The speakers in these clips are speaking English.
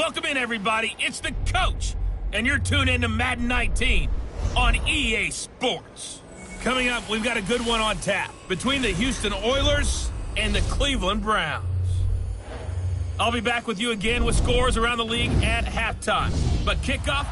Welcome in, everybody. It's the coach, and you're tuned in to Madden 19 on EA Sports. Coming up, we've got a good one on tap between the Houston Oilers and the Cleveland Browns. I'll be back with you again with scores around the league at halftime. But kickoff,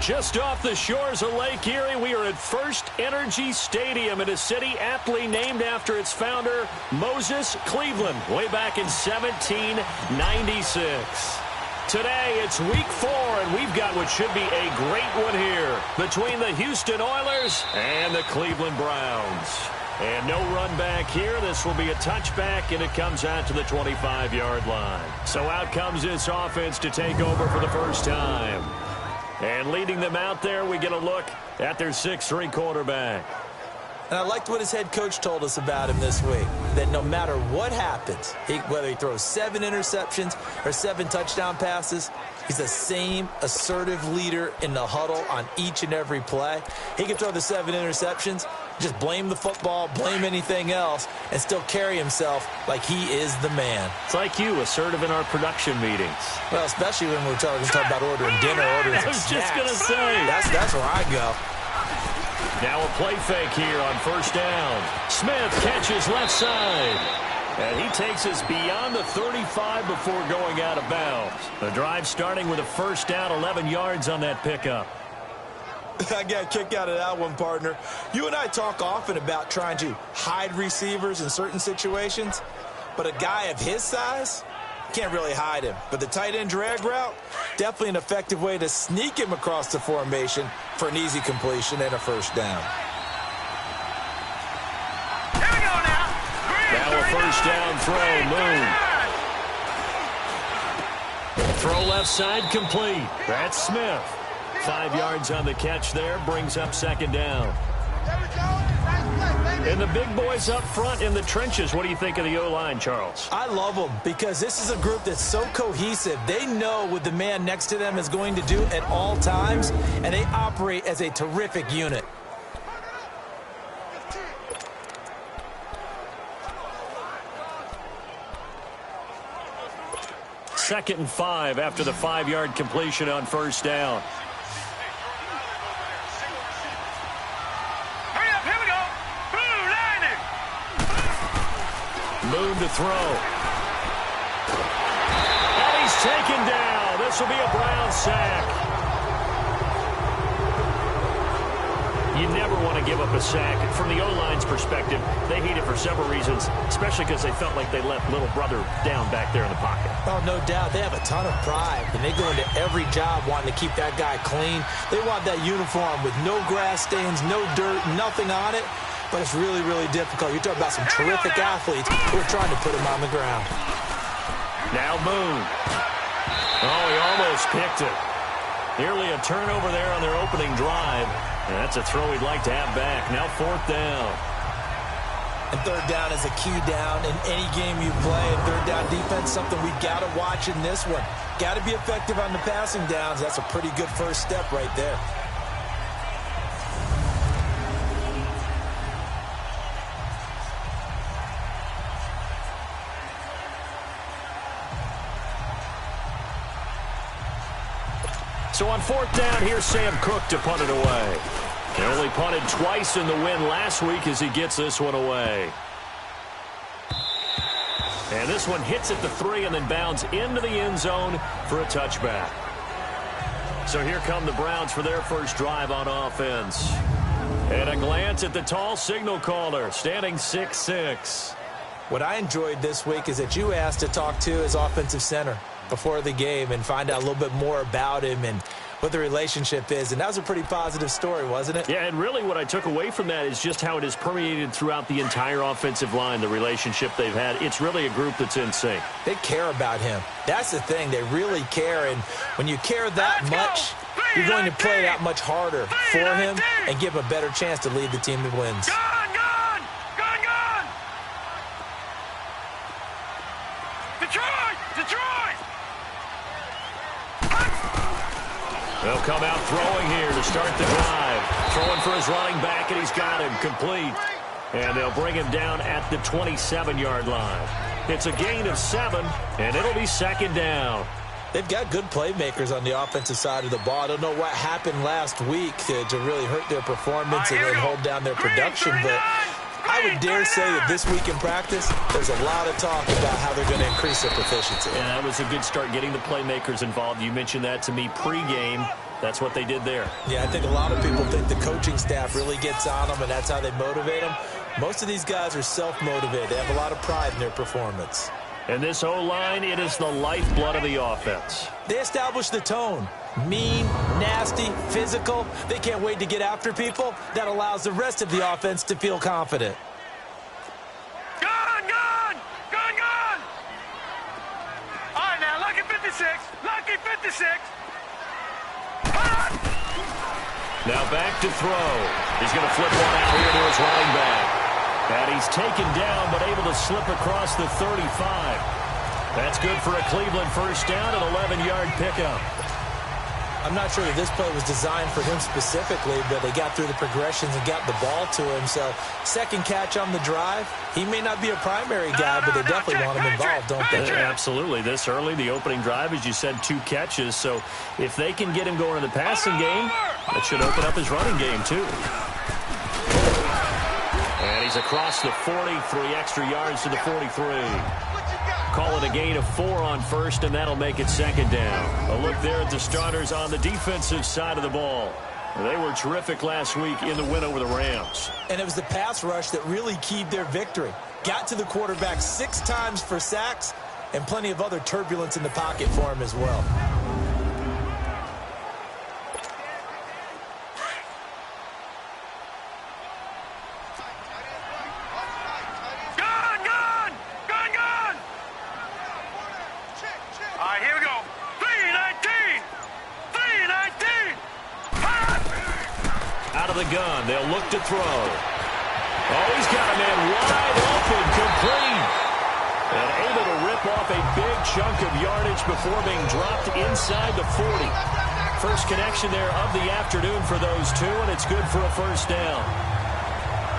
just off the shores of Lake Erie, we are at First Energy Stadium in a city aptly named after its founder, Moses Cleveland, way back in 1796. Today, it's week 4, and we've got what should be a great one here between the Houston Oilers and the Cleveland Browns. And no run back here. This will be a touchback, and it comes out to the 25-yard line. So out comes this offense to take over for the first time. And leading them out there, we get a look at their 6'3" quarterback. And I liked what his head coach told us about him this week, that no matter what happens, whether he throws 7 interceptions or 7 touchdown passes, he's the same assertive leader in the huddle on each and every play. He can throw the 7 interceptions, just blame the football, blame anything else, and still carry himself like he is the man. It's like you, assertive in our production meetings. Well, especially when we're talking about ordering dinner, ordering some snacks. I was just going to say. That's where I go. Now a play fake here on first down. Smith catches left side. And he takes us beyond the 35 before going out of bounds. The drive starting with a first down, 11 yards on that pickup. I got a kick out of that one, partner. You and I talk often about trying to hide receivers in certain situations, but a guy of his size can't really hide him. But the tight end drag route, definitely an effective way to sneak him across the formation for an easy completion and a first down. here we go now. Now a first down throw, Moon. Throw left side complete. That's Smith. 5 yards on the catch there, brings up second down. And the big boys up front in the trenches. What do you think of the O-line, Charles? I love them because this is a group that's so cohesive. They know what the man next to them is going to do at all times, and they operate as a terrific unit. Second and 5 after the 5-yard completion on first down. Moon to throw. And he's taken down. This will be a Brown sack. You never want to give up a sack. From the O-line's perspective, they hate it for several reasons, especially because they felt like they let little brother down back there in the pocket. Oh, no doubt. They have a ton of pride, and they go into every job wanting to keep that guy clean. They want that uniform with no grass stains, no dirt, nothing on it. But it's really, really difficult. You're talking about some terrific athletes who are trying to put him on the ground. Now Moon. Oh, he almost picked it. Nearly a turnover there on their opening drive. And that's a throw he'd like to have back. Now fourth down. And third down is a key down in any game you play. And third down defense, something we got to watch in this one. Got to be effective on the passing downs. That's a pretty good first step right there. So on fourth down, here's Sam Cook to punt it away. He only punted twice in the win last week as he gets this one away. And this one hits at the 3 and then bounds into the end zone for a touchback. So here come the Browns for their first drive on offense. And a glance at the tall signal caller, standing 6'6". What I enjoyed this week is that you asked to talk to his offensive center before the game and find out a little bit more about him and what the relationship is. And that was a pretty positive story, wasn't it? Yeah, and really what I took away from that is just how it has permeated throughout the entire offensive line, the relationship they've had. It's really a group that's in sync. They care about him. That's the thing. They really care. And when you care that much, you're going to play that much harder for him and give him a better chance to lead the team that wins. Gone! Detroit! They'll come out throwing here to start the drive. Throwing for his running back, and he's got him complete. And they'll bring him down at the 27-yard line. It's a gain of 7, and it'll be second down. They've got good playmakers on the offensive side of the ball. I don't know what happened last week to really hurt their performance and hold down their production, but I would dare say that this week in practice, there's a lot of talk about how they're going to increase their proficiency. And that was a good start, getting the playmakers involved. You mentioned that to me pregame. That's what they did there. Yeah, I think a lot of people think the coaching staff really gets on them, and that's how they motivate them. Most of these guys are self-motivated. They have a lot of pride in their performance. And this O-line, it is the lifeblood of the offense. They establish the tone. Mean, nasty, physical. They can't wait to get after people. That allows the rest of the offense to feel confident. Gone! All right, now, lucky 56. Lucky 56. Now back to throw. He's going to flip one out here to his running back. And he's taken down, but able to slip across the 35. That's good for a Cleveland first down, an 11-yard pickup. I'm not sure that this play was designed for him specifically, but they got through the progressions and got the ball to him. So, second catch on the drive. He may not be a primary guy, but they definitely want him involved, don't they? Absolutely. This early, the opening drive, as you said, 2 catches. So, if they can get him going in the passing game, that should open up his running game, too. And he's across the 40, 3 extra yards to the 43. Call it a gain of 4 on first, and that'll make it second down. A look there at the starters on the defensive side of the ball. They were terrific last week in the win over the Rams. And it was the pass rush that really keyed their victory. Got to the quarterback 6 times for sacks, and plenty of other turbulence in the pocket for him as well. The gun. They'll look to throw. Oh, he's got a man wide open, complete. And able to rip off a big chunk of yardage before being dropped inside the 40. First connection there of the afternoon for those two, and it's good for a first down.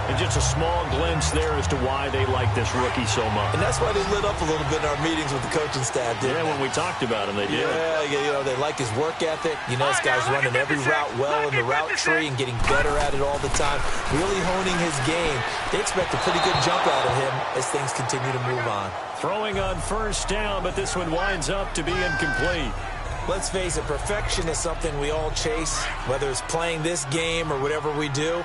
And just a small glimpse there as to why they like this rookie so much. And that's why they lit up a little bit in our meetings with the coaching staff, didn't they? When we talked about him, they did. Yeah, you know, they like his work ethic. You know, this guy's running every route well in the route tree and getting better at it all the time, really honing his game. They expect a pretty good jump out of him as things continue to move on. Throwing on first down, but this one winds up to be incomplete. Let's face it, perfection is something we all chase, whether it's playing this game or whatever we do.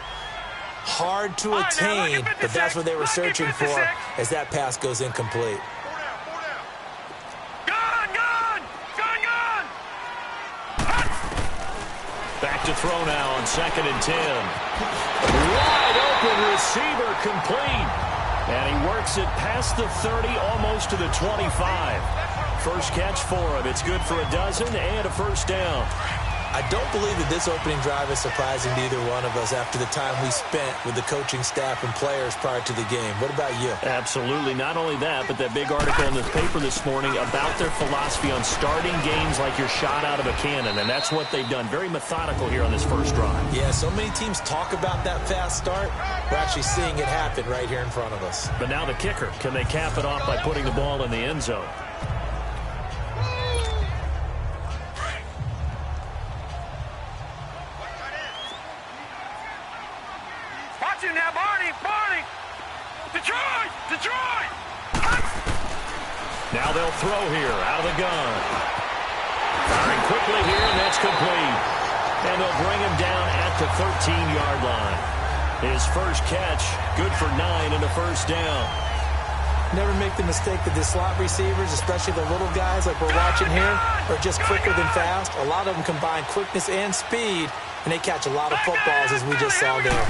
Hard to attain, but that's what they were searching for as that pass goes incomplete. Back to throw now on 2nd and 10. Wide open receiver complete. And he works it past the 30, almost to the 25. First catch for him. It's good for a dozen and a first down. I don't believe that this opening drive is surprising to either one of us after the time we spent with the coaching staff and players prior to the game. What about you? Absolutely. Not only that, but that big article in the paper this morning about their philosophy on starting games like you're shot out of a cannon, and that's what they've done. Very methodical here on this first drive. Yeah, so many teams talk about that fast start. We're actually seeing it happen right here in front of us. But now the kicker. Can they cap it off by putting the ball in the end zone? Detroit! Now they'll throw here out of the gun. Firing quickly here, and that's complete. And they'll bring him down at the 13-yard line. His first catch, good for 9 and a first down. Never make the mistake that the slot receivers, especially the little guys like we're watching here, are just quicker than fast. A lot of them combine quickness and speed, and they catch a lot of footballs, as we just saw there.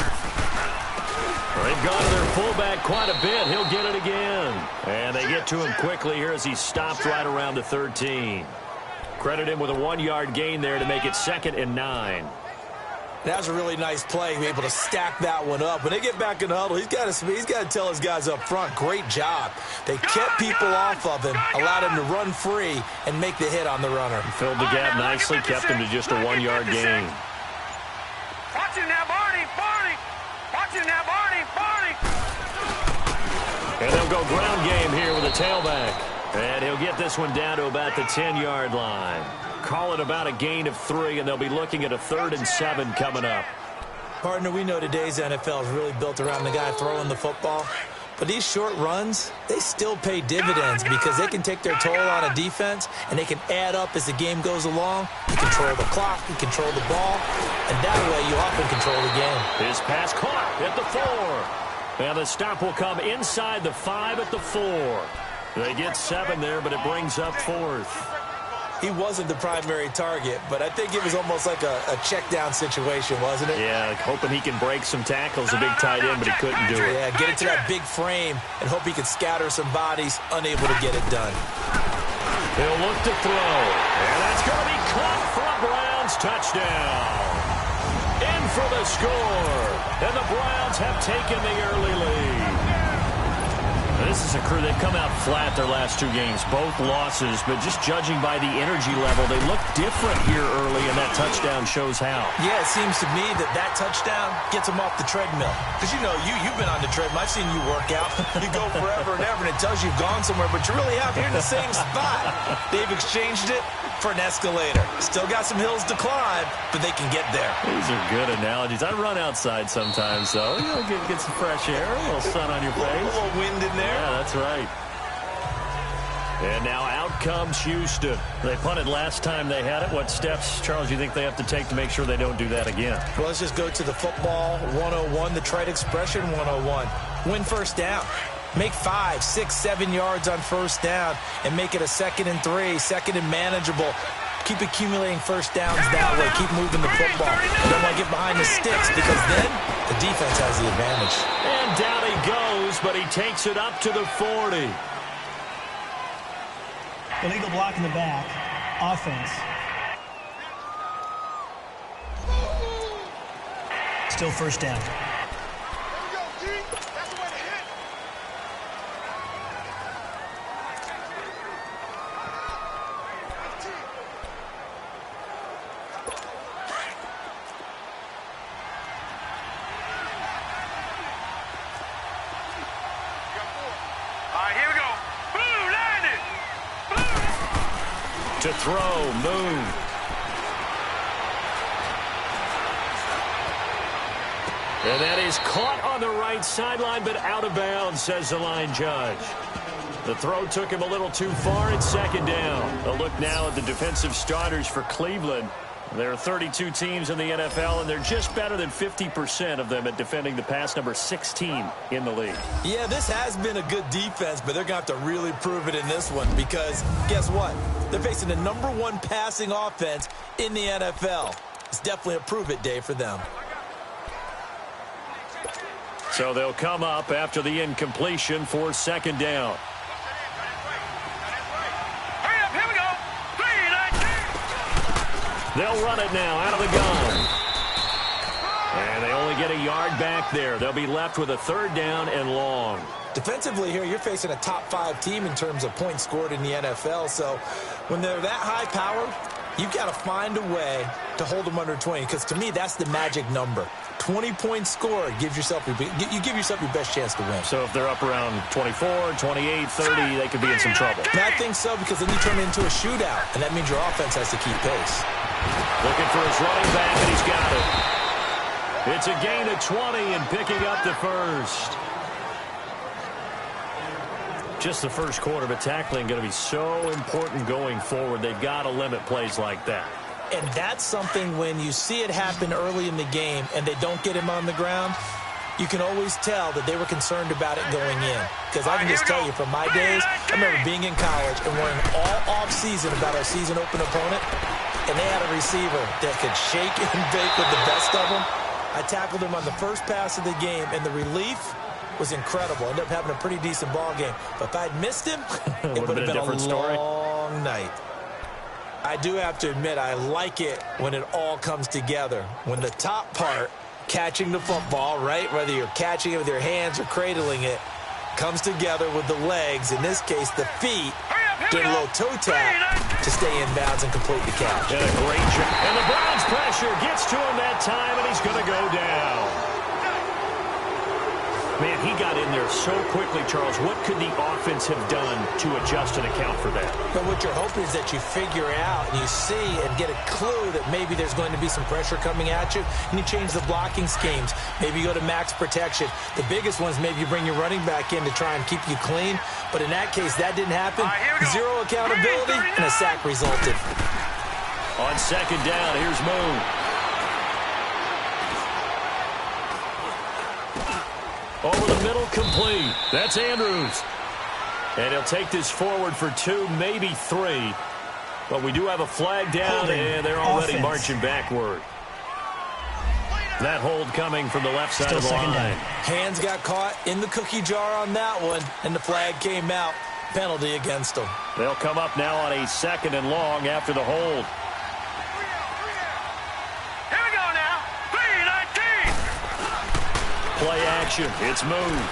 They've gone to their fullback quite a bit. He'll get it again. And they get to him quickly here as he stopped right around the 13. Credit him with a 1-yard gain there to make it 2nd and 9. That was a really nice play, be able to stack that one up. When they get back in the huddle, he's got to tell his guys up front, great job. They kept people off of him, allowed him to run free, and make the hit on the runner. Filled the gap nicely, kept him to just a 1-yard gain. Watch him now, Barney! Watch him now, Barney! And they'll go ground game here with a tailback. And he'll get this one down to about the 10-yard line. Call it about a gain of 3, and they'll be looking at a 3rd and 7 coming up. Partner, we know today's NFL is really built around the guy throwing the football. But these short runs, they still pay dividends because they can take their toll on a defense, and they can add up as the game goes along. You control the clock, you control the ball, and that way you often control the game. His pass caught at the 4. And the stop will come inside the 5 at the 4. They get 7 there, but it brings up 4th. He wasn't the primary target, but I think it was almost like a check-down situation, wasn't it? Yeah, like hoping he can break some tackles, a big tight end, but he couldn't do it. Yeah, get into that big frame and hope he can scatter some bodies, unable to get it done. He'll look to throw, and that's going to be caught for a Browns touchdown. In for the score, and the Browns have taken the early lead. This is a crew, they've come out flat their last 2 games, both losses, but just judging by the energy level, they look different here early, and that touchdown shows how. Yeah, it seems to me that touchdown gets them off the treadmill. Because, you know, you've been on the treadmill. I've seen you work out. You go forever and ever, and it tells you you've gone somewhere, but you really have. You're in the same spot. They've exchanged it for an escalator. Still got some hills to climb, but they can get there. These are good analogies. I run outside sometimes, though. You know, get some fresh air, a little sun on your face. A little wind in there. Yeah, that's right. And now out comes Houston. They punted last time they had it. What steps, Charles, do you think they have to take to make sure they don't do that again? Well, let's just go to the football 101, the trade expression 101. Win first down. Make 5, 6, 7 yards on first down and make it a 2nd and 3, 2nd and manageable. Keep accumulating first downs that way. Keep moving the football. You don't want to get behind the sticks because then the defense has the advantage. And down he goes, but he takes it up to the 40. Illegal block in the back. Offense. Still first down. To throw, Moon. And that is caught on the right sideline, but out of bounds, says the line judge. The throw took him a little too far. It's 2nd down. A look now at the defensive starters for Cleveland. There are 32 teams in the NFL, and they're just better than 50% of them at defending the pass, number 16 in the league. Yeah, this has been a good defense, but they're going to have to really prove it in this one because guess what? They're facing the number 1 passing offense in the NFL. It's definitely a prove-it day for them. So they'll come up after the incompletion for 2nd down. They'll run it now out of the gun. And they only get a yard back there. They'll be left with a 3rd down and long. Defensively here, you're facing a top 5 team in terms of points scored in the NFL. So when they're that high-powered, you've got to find a way to hold them under 20. Because to me, that's the magic number. 20 points scored gives yourself you give yourself your best chance to win. So if they're up around 24, 28, 30, they could be in some trouble. And I think so because then you turn it into a shootout, and that means your offense has to keep pace. Looking for his running back, and he's got it. It's a gain of 20 and picking up the first. Just the first quarter, but tackling going to be so important going forward. They've got to limit plays like that. And that's something when you see it happen early in the game and they don't get him on the ground, you can always tell that they were concerned about it going in. Because I can just tell you from my days, I remember being in college and worrying all off-season about our season open opponent, and they had a receiver that could shake and bake with the best of them. I tackled him on the first pass of the game, and the relief was incredible. Ended up having a pretty decent ball game. But if I'd missed him, it would have been a long night. I do have to admit, I like it when it all comes together. When the top part, catching the football, right, whether you're catching it with your hands or cradling it, comes together with the legs, in this case the feet, doing a little toe tap to stay in bounds and complete the catch. And a great job. And the Browns pressure gets to him that time, and he's going to go down. Man, he got in there so quickly, Charles. What could the offense have done to adjust and account for that? But what you're hoping is that you figure out and you see and get a clue that maybe there's going to be some pressure coming at you, and you change the blocking schemes. Maybe you go to max protection. The biggest ones, maybe you bring your running back in to try and keep you clean. But in that case, that didn't happen. Zero accountability, and a sack resulted. On second down, here's Moon. Over the middle, complete. That's Andrews. And he'll take this forward for 2, maybe 3. But we do have a flag down, and they're already marching backward. That hold coming from the left side of the line. Hands got caught in the cookie jar on that one, and the flag came out. Penalty against them. They'll come up now on a 2nd and long after the hold. Here we go now. 3-19. Play action. It's Moon.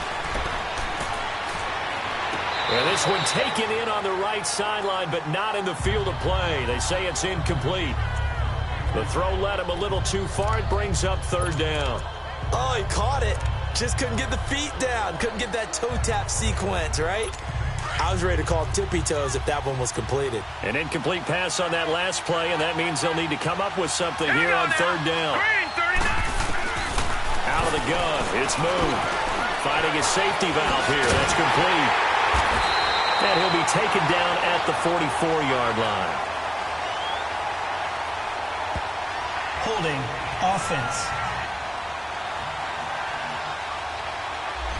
And this one taken in on the right sideline, but not in the field of play. They say it's incomplete. The throw led him a little too far. It brings up 3rd down. Oh, he caught it. Just couldn't get the feet down. Couldn't get that toe tap sequence, right? I was ready to call tippy toes if that one was completed. An incomplete pass on that last play, and that means they'll need to come up with something here on 3rd down. Out of the gun, it's Moon. Finding his safety valve here. That's complete. And he'll be taken down at the 44-yard line. Holding offense.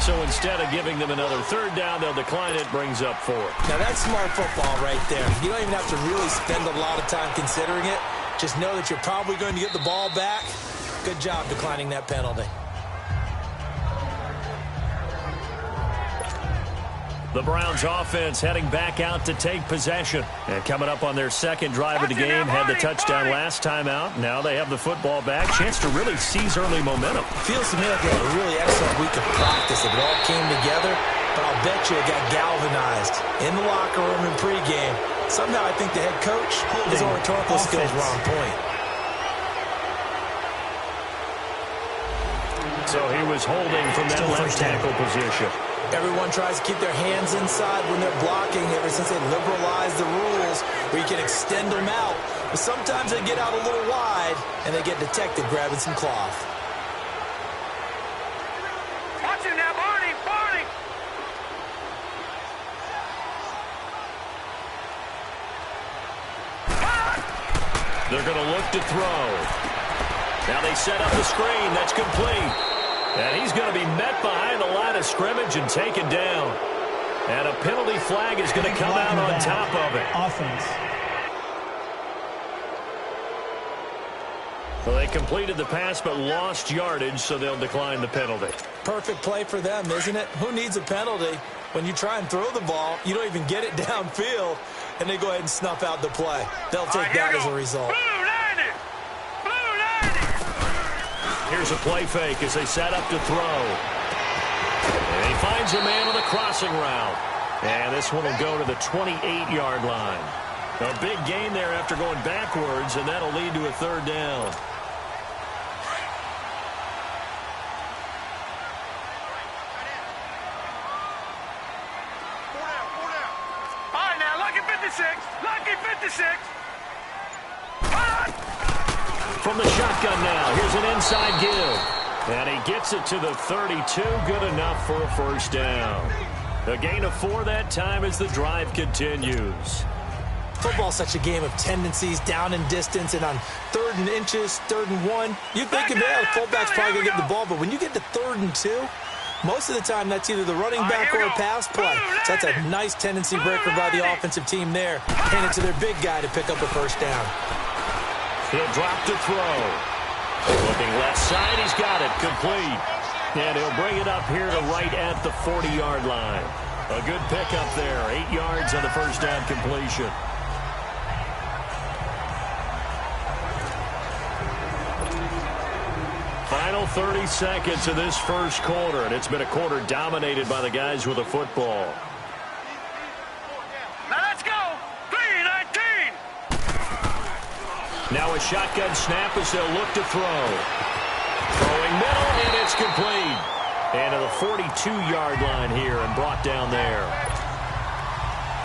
So instead of giving them another 3rd down, they'll decline it, brings up 4. Now that's smart football right there. You don't even have to really spend a lot of time considering it. Just know that you're probably going to get the ball back. Good job declining that penalty. The Browns offense heading back out to take possession. And coming up on their 2nd drive of the game, had the touchdown last time out. Now they have the football back. Chance to really seize early momentum. Feels to me like they had a really excellent week of practice. It all came together, but I'll bet you it got galvanized in the locker room in pregame. Somehow I think the head coach, his oratorical skills were on point. So he was holding from that left tackle position. Everyone tries to keep their hands inside when they're blocking ever since they liberalized the rules where you can extend them out. But sometimes they get out a little wide and they get detected grabbing some cloth. Watch it now, Barney, Barney. They're going to look to throw. Now they set up the screen. That's complete. And he's going to be met behind the line of scrimmage and taken down. And a penalty flag is going to come out on top of it. Offense. Well, they completed the pass but lost yardage, so they'll decline the penalty. Perfect play for them, isn't it? Who needs a penalty? When you try and throw the ball, you don't even get it downfield, and they go ahead and snuff out the play. They'll take that as a result. Here's a play fake as they set up to throw. And he finds a man on the crossing route. And this one will go to the 28-yard line. A big gain there after going backwards, and that'll lead to a 3rd down. All right, now, lucky 56. Lucky 56. From the shotgun now, here's an inside give. And he gets it to the 32, good enough for a 1st down. A gain of 4 that time as the drive continues. Football's such a game of tendencies, down and distance, and on 3rd and inches, 3rd and 1, you think, yeah, the fullback's probably going to get the ball, but when you get to 3rd and 2, most of the time that's either the running back or a pass play. So that's a nice tendency breaker by the offensive team there. Hand it to their big guy to pick up a 1st down. He'll drop to throw. Looking left side, he's got it, complete. And he'll bring it up here to right at the 40-yard line. A good pickup there, 8 yards on the 1st down completion. Final 30 seconds of this 1st quarter, and it's been a quarter dominated by the guys with the football. Now let's go. 3-19. Now a shotgun snap as they'll look to throw. Throwing middle, and it's complete. And to the 42-yard line here and brought down there.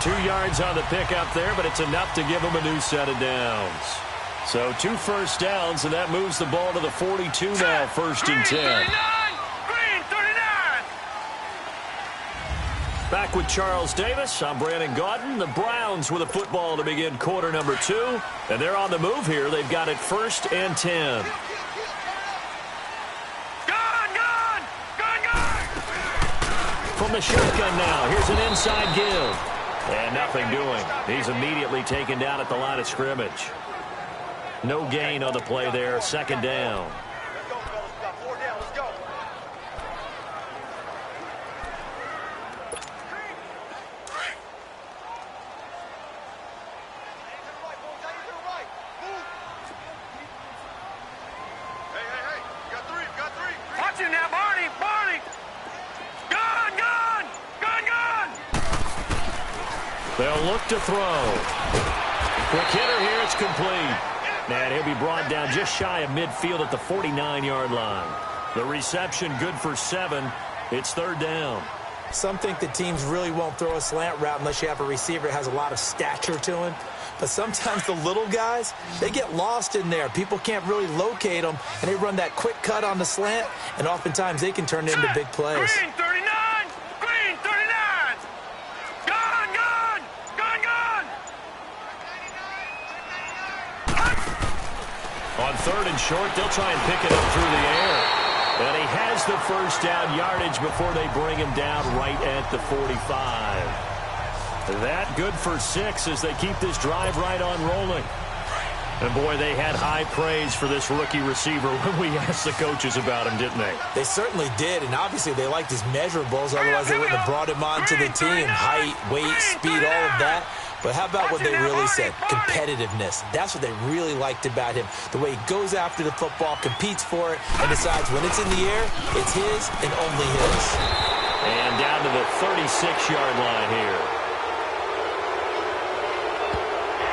2 yards on the pickup there, but it's enough to give them a new set of downs. So 2 first downs, and that moves the ball to the 42 now, 1st and 10. Back with Charles Davis, I'm Brandon Gaudin. The Browns with a football to begin quarter number 2. And they're on the move here. They've got it 1st and 10. From the shotgun now, here's an inside give. And nothing doing. He's immediately taken down at the line of scrimmage. No gain on the play there, 2nd down. They'll look to throw. Quick hitter here, it's complete. And he'll be brought down just shy of midfield at the 49-yard line. The reception good for 7. It's 3rd down. Some think that teams really won't throw a slant route unless you have a receiver that has a lot of stature to him. But sometimes the little guys, they get lost in there. People can't really locate them, and they run that quick cut on the slant, and oftentimes they can turn into big plays. Green 39! Green 39! Gone! Gone! Gone! Gone! On 3rd and short, they'll try and pick it up through the air. And he has the 1st down yardage before they bring him down right at the 45. That good for 6 as they keep this drive right on rolling. And, boy, they had high praise for this rookie receiver when we asked the coaches about him, didn't they? They certainly did, and obviously they liked his measurables. Otherwise, they wouldn't have brought him onto the team. Height, weight, speed, all of that. But how about what they really said? Competitiveness. That's what they really liked about him. The way he goes after the football, competes for it, and decides when it's in the air, it's his and only his. And down to the 36-yard line here.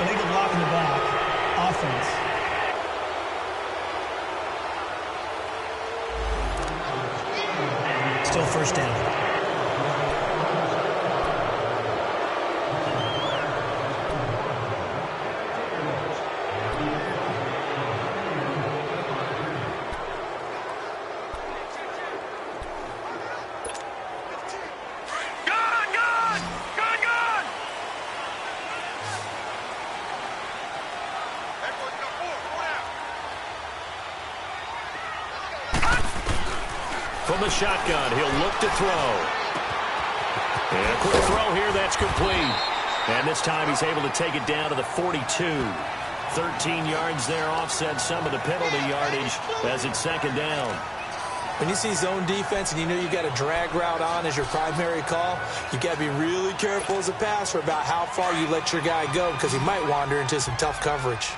Illegal block in the back. Offense. Still 1st down. From the shotgun, he'll look to throw. And a quick throw here, that's complete. And this time he's able to take it down to the 42. 13 yards there, offset some of the penalty yardage as it's 2nd down. When you see zone defense and you know you got a drag route on as your primary call, you got to be really careful as a passer about how far you let your guy go because he might wander into some tough coverage.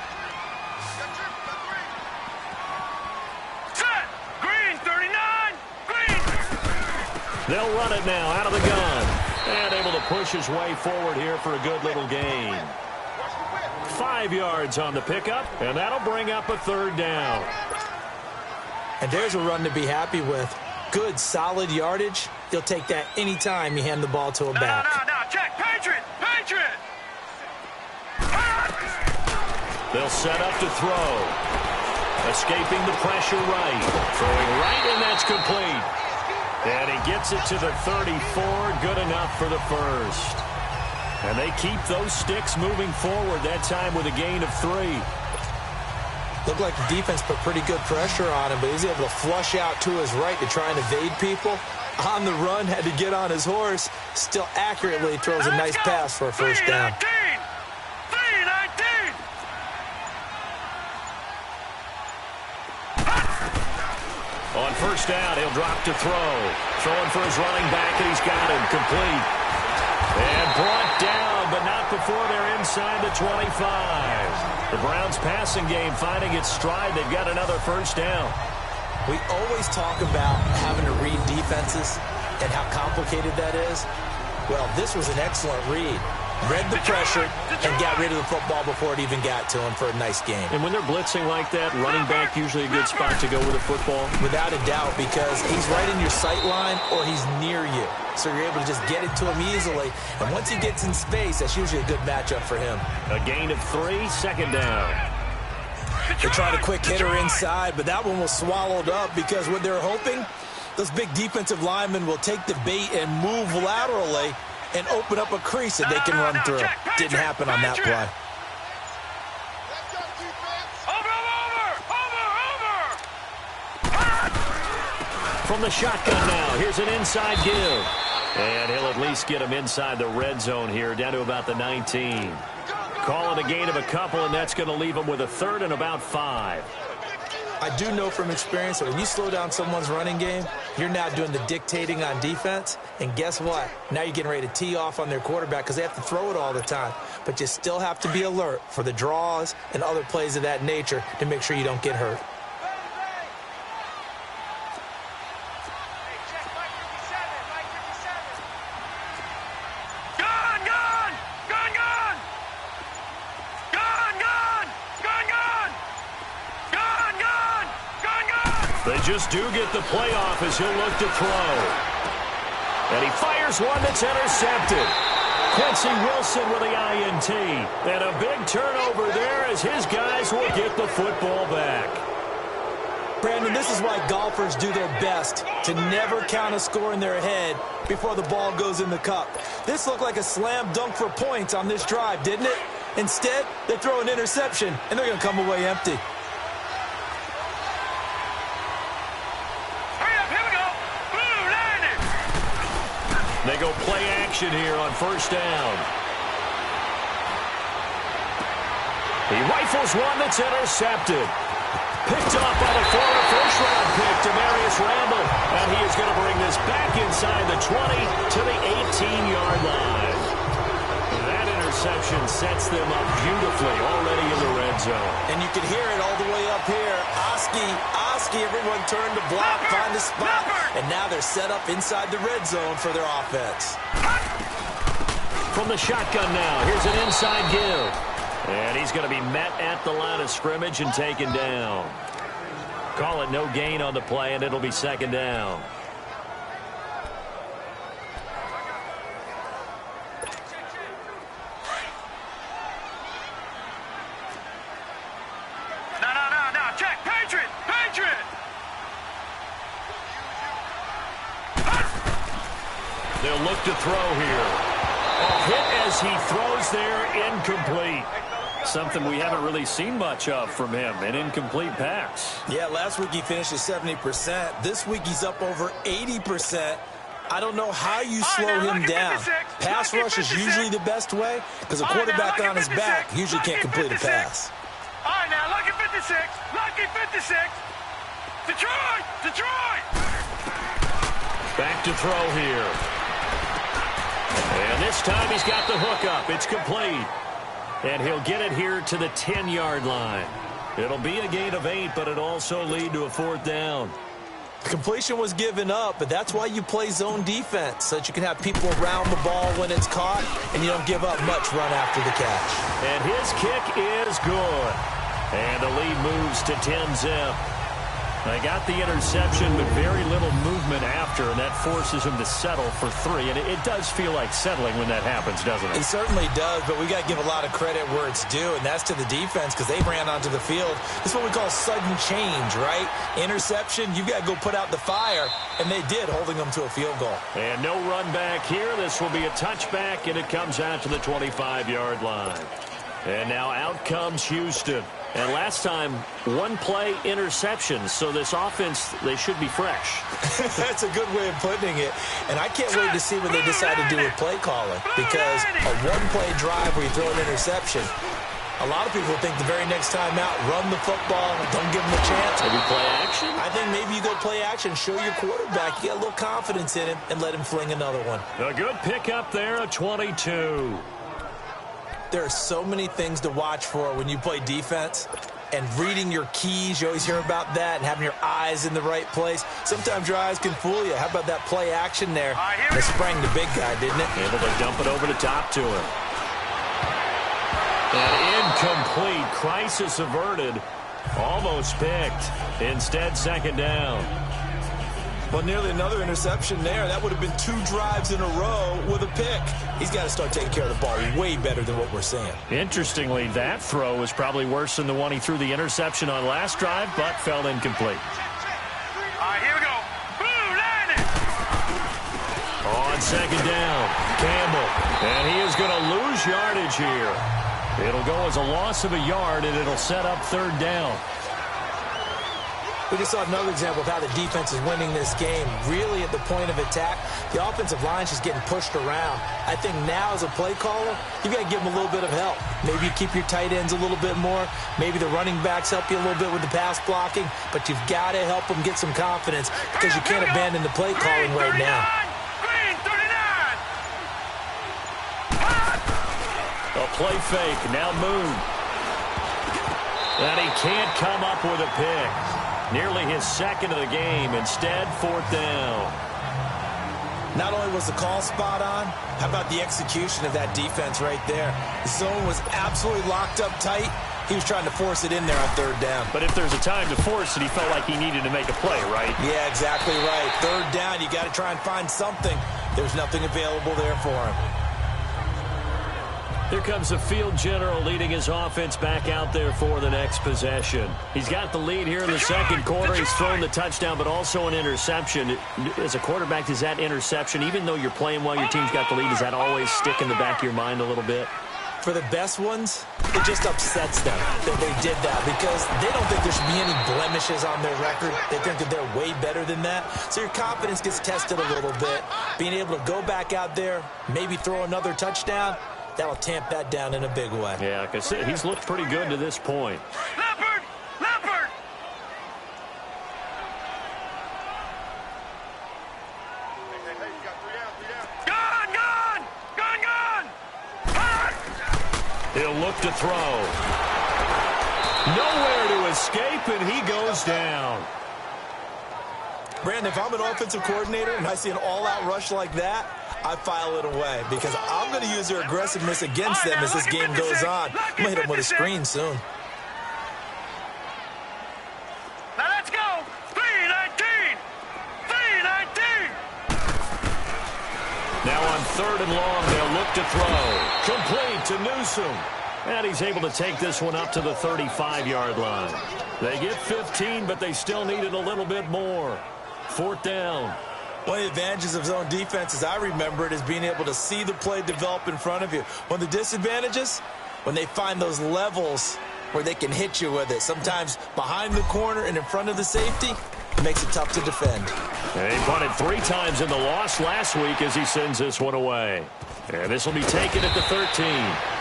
They'll run it now out of the gun. And able to push his way forward here for a good little gain. 5 yards on the pickup, and that'll bring up a 3rd down. And there's a run to be happy with. Good, solid yardage. He'll take that anytime you hand the ball to a back. No, check. Patriot! Patriot! They'll set up to throw. Escaping the pressure right. Throwing right, and that's complete. And he gets it to the 34, good enough for the 1st. And they keep those sticks moving forward, that time with a gain of 3. Looked like the defense put pretty good pressure on him, but he was able to flush out to his right to try and evade people. On the run, had to get on his horse. Still accurately throws a nice pass for a 1st down. 3-19! On 1st down, he'll drop to throw. Throwing for his running back, and he's got him complete. And brought down, but not before they're inside the 25. The Browns' passing game finding its stride. They've got another 1st down. We always talk about having to read defenses and how complicated that is. Well, this was an excellent read. read the pressure, and got rid of the football before it even got to him for a nice game. And when they're blitzing like that, running back usually a good spot to go with a football? Without a doubt, because he's right in your sight line or he's near you. So you're able to just get it to him easily. And once he gets in space, that's usually a good matchup for him. A gain of 3, second down. They tried a quick hitter inside, but that one was swallowed up because what they're hoping, those big defensive linemen will take the bait and move laterally and open up a crease that they can run through. Didn't happen on that play. From the shotgun now, here's an inside give. And he'll at least get him inside the red zone here, down to about the 19. Call it a gain of a couple, and that's going to leave him with a third and about 5. I do know from experience that when you slow down someone's running game, you're now doing the dictating on defense. And guess what? Now you're getting ready to tee off on their quarterback because they have to throw it all the time. But you still have to be alert for the draws and other plays of that nature to make sure you don't get hurt. They just do get the playoff as he'll look to throw. And he fires one that's intercepted. Quincy Wilson with the INT. And a big turnover there as his guys will get the football back. Brandon, this is why golfers do their best to never count a score in their head before the ball goes in the cup. This looked like a slam dunk for points on this drive, didn't it? Instead, they throw an interception, and they're going to come away empty. They go play action here on first down. He rifles one that's intercepted. Picked off by the former first-round pick, Demarius Randall. And he is going to bring this back inside the 20 to the 18-yard line. That interception sets them up beautifully already in the red zone. And you can hear it all the way up here. Oski, everyone turned to block, find a spot, and now they're set up inside the red zone for their offense. From the shotgun now, here's an inside give. And he's going to be met at the line of scrimmage and taken down. Call it no gain on the play, and it'll be second down. They'll look to throw here. A hit as he throws there, incomplete. Something we haven't really seen much of from him, an incomplete pass. Yeah, last week he finished at 70%. This week he's up over 80%. I don't know how you slow him down. Pass rush is usually the best way because a quarterback on his back usually can't complete a pass. All right, now, lucky 56. Lucky 56. Detroit! Back to throw here. And this time he's got the hook up. It's complete. And he'll get it here to the 10-yard line. It'll be a gain of 8, but it'll also lead to a fourth down. The completion was given up, but that's why you play zone defense, so that you can have people around the ball when it's caught, and you don't give up much run after the catch. And his kick is good. And the lead moves to 10-zip. They got the interception, but very little movement after, and that forces him to settle for 3. And it does feel like settling when that happens, doesn't it? It certainly does, but we got to give a lot of credit where it's due, and that's to the defense because they ran onto the field. This is what we call sudden change, right? Interception, you've got to go put out the fire, and they did, holding them to a field goal. And no run back here. This will be a touchback, and it comes out to the 25-yard line. And now out comes Houston. And last time, one play interception. So this offense, they should be fresh. That's a good way of putting it. And I can't wait to see what they decide to do with play calling. Because a one-play drive where you throw an interception, a lot of people think the very next time out, run the football, don't give them a chance. Maybe play action? I think maybe you go play action, show your quarterback, you got a little confidence in him, and let him fling another one. A good pickup there, a 22. There are so many things to watch for when you play defense, and reading your keys, you always hear about that, and having your eyes in the right place. Sometimes your eyes can fool you. How about that play action there? They sprang the big guy, didn't it? Able to dump it over the top to him. An incomplete. Crisis averted. Almost picked. Instead, second down. Well, nearly another interception there. That would have been 2 drives in a row with a pick. He's got to start taking care of the ball way better than what we're seeing. Interestingly, that throw was probably worse than the one he threw the interception on last drive, but fell incomplete. All right, here we go. Boom, landed. On second down, Campbell. And he is going to lose yardage here. It'll go as a loss of a yard, and it'll set up third down. We just saw another example of how the defense is winning this game. Really at the point of attack, the offensive line's just getting pushed around. I think now as a play caller, you've got to give them a little bit of help. Maybe you keep your tight ends a little bit more. Maybe the running backs help you a little bit with the pass blocking. But you've got to help them get some confidence because you can't abandon the play calling right now. Green 39. A play fake. Now Moon. And he can't come up with a pick. Nearly his second of the game. Instead, fourth down. Not only was the call spot on, how about the execution of that defense right there? The zone was absolutely locked up tight. He was trying to force it in there on third down. But if there's a time to force it, he felt like he needed to make a play, right? Yeah, exactly right. Third down, you got to try and find something. There's nothing available there for him. Here comes the field general leading his offense back out there for the next possession. He's got the lead here in the second quarter. He's thrown the touchdown, but also an interception. As a quarterback, does that interception, even though you're playing while your team's got the lead, does that always stick in the back of your mind a little bit? For the best ones, it just upsets them that they did that because they don't think there should be any blemishes on their record. They think that they're way better than that. So your confidence gets tested a little bit. Being able to go back out there, maybe throw another touchdown, that'll tamp that down in a big way. Yeah, like I said, he's looked pretty good to this point. Leopard! Leopard! Gone! Gone! Gone! Gone! He'll look to throw. Nowhere to escape, and he goes down. Brandon, if I'm an offensive coordinator and I see an all-out rush like that, I file it away because I'm going to use their aggressiveness against them as this game goes on. I'm going to hit them with a screen soon. Now let's go! 3-19! 3-19! Now on third and long, they'll look to throw. Complete to Newsome. And he's able to take this one up to the 35-yard line. They get 15, but they still needed a little bit more. Fourth down. One of the advantages of zone defense, as I remember it, is being able to see the play develop in front of you. One of the disadvantages, when they find those levels where they can hit you with it. Sometimes behind the corner and in front of the safety, it makes it tough to defend. And he punted 3 times in the loss last week as he sends this one away. And this will be taken at the 13.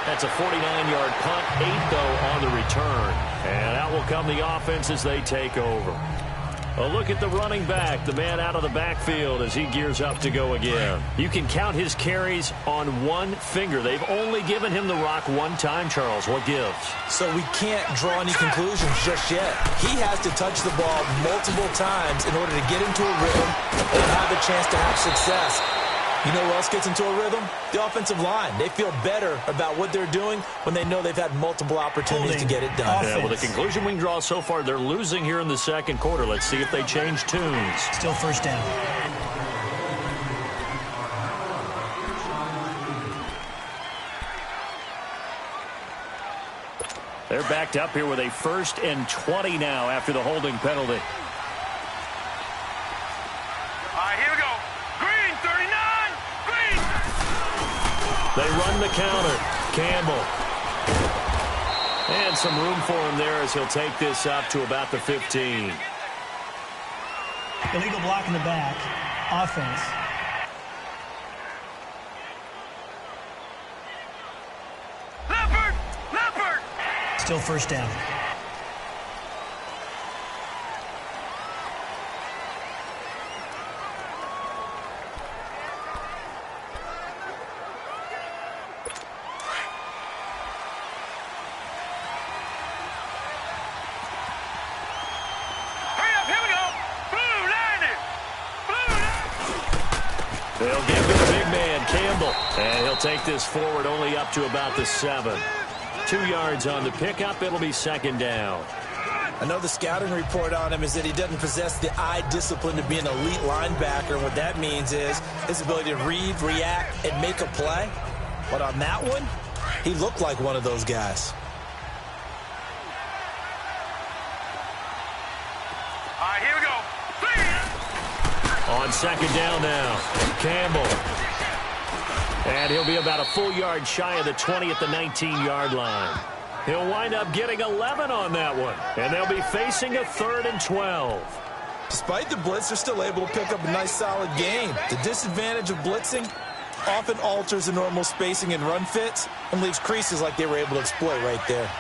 That's a 49-yard punt, 8 though on the return. And out will come the offense as they take over. A look at the running back, the man out of the backfield as he gears up to go again. You can count his carries on one finger. They've only given him the rock one time, Charles. What gives? So we can't draw any conclusions just yet. He has to touch the ball multiple times in order to get into a rhythm and have a chance to have success. You know who else gets into a rhythm? The offensive line. They feel better about what they're doing when they know they've had multiple opportunities to get it done. Yeah, well, the conclusion we can draw so far, they're losing here in the second quarter. Let's see if they change tunes. Still first down. They're backed up here with a 1st and 20 now after the holding penalty. All right, here we go. Green 39! Green! They run the counter. Campbell. And some room for him there as he'll take this up to about the 15. Illegal block in the back. Offense. Leopard! Leopard! Still first down. They'll give to the big man, Campbell. And he'll take this forward only up to about the 7. 2 yards on the pickup. It'll be second down. I know the scouting report on him is that he doesn't possess the eye discipline to be an elite linebacker. What that means is his ability to read, react, and make a play. But on that one, he looked like one of those guys. All right, here we go. On second down now, Campbell. And he'll be about a full yard shy of the 20 at the 19-yard line. He'll wind up getting 11 on that one. And they'll be facing a 3rd and 12. Despite the blitz, they're still able to pick up a nice, solid gain. The disadvantage of blitzing often alters the normal spacing and run fits and leaves creases like they were able to exploit right there.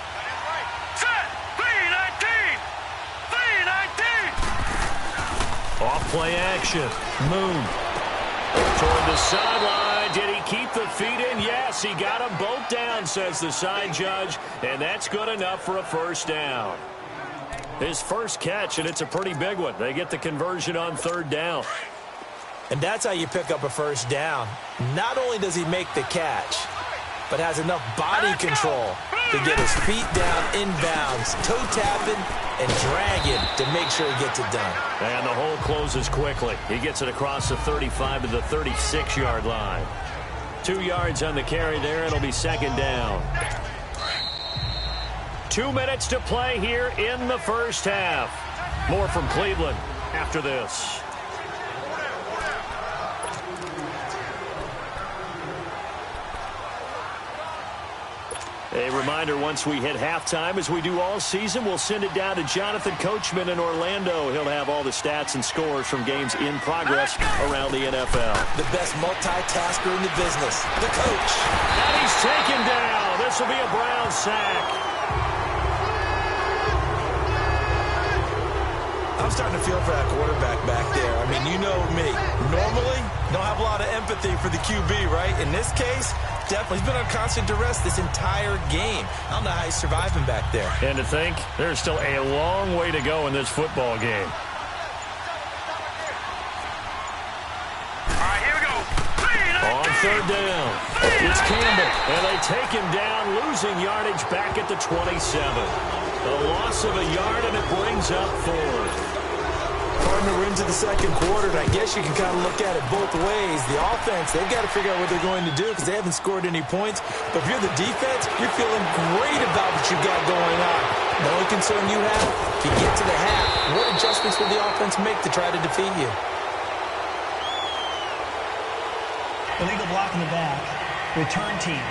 Set. 3-19. 3-19. Off play action. Moon. Toward the sideline. Did he keep the feet in? Yes, he got them both down, says the side judge. And that's good enough for a first down. His first catch, and it's a pretty big one. They get the conversion on 3rd down. And that's how you pick up a first down. Not only does he make the catch, but has enough body control to get his feet down inbounds, toe tapping and dragging to make sure he gets it done. And the hole closes quickly. He gets it across the 35 to the 36-yard line. 2 yards on the carry there. It'll be second down. 2 minutes to play here in the first half. More from Cleveland after this. A reminder, once we hit halftime, as we do all season, we'll send it down to Jonathan Coachman in Orlando. He'll have all the stats and scores from games in progress around the NFL. The best multitasker in the business, the coach. And he's taken down. This will be a Brown sack. I'm starting to feel for that quarterback back there. I mean, you know me. Normally, don't have a lot of empathy for the QB, right? In this case, definitely. He's been on constant duress this entire game. I don't know how he's surviving back there. And to think, there's still a long way to go in this football game. All right, here we go. On 3rd down, it's Campbell. And they take him down, losing yardage back at the 27. A loss of a yard, and it brings up 4th. We're into the second quarter, and I guess you can kind of look at it both ways. The offense, they've got to figure out what they're going to do because they haven't scored any points. But if you're the defense, you're feeling great about what you've got going on. The only concern you have, if you get to the half, what adjustments will the offense make to try to defeat you? Illegal block in the back. Return team.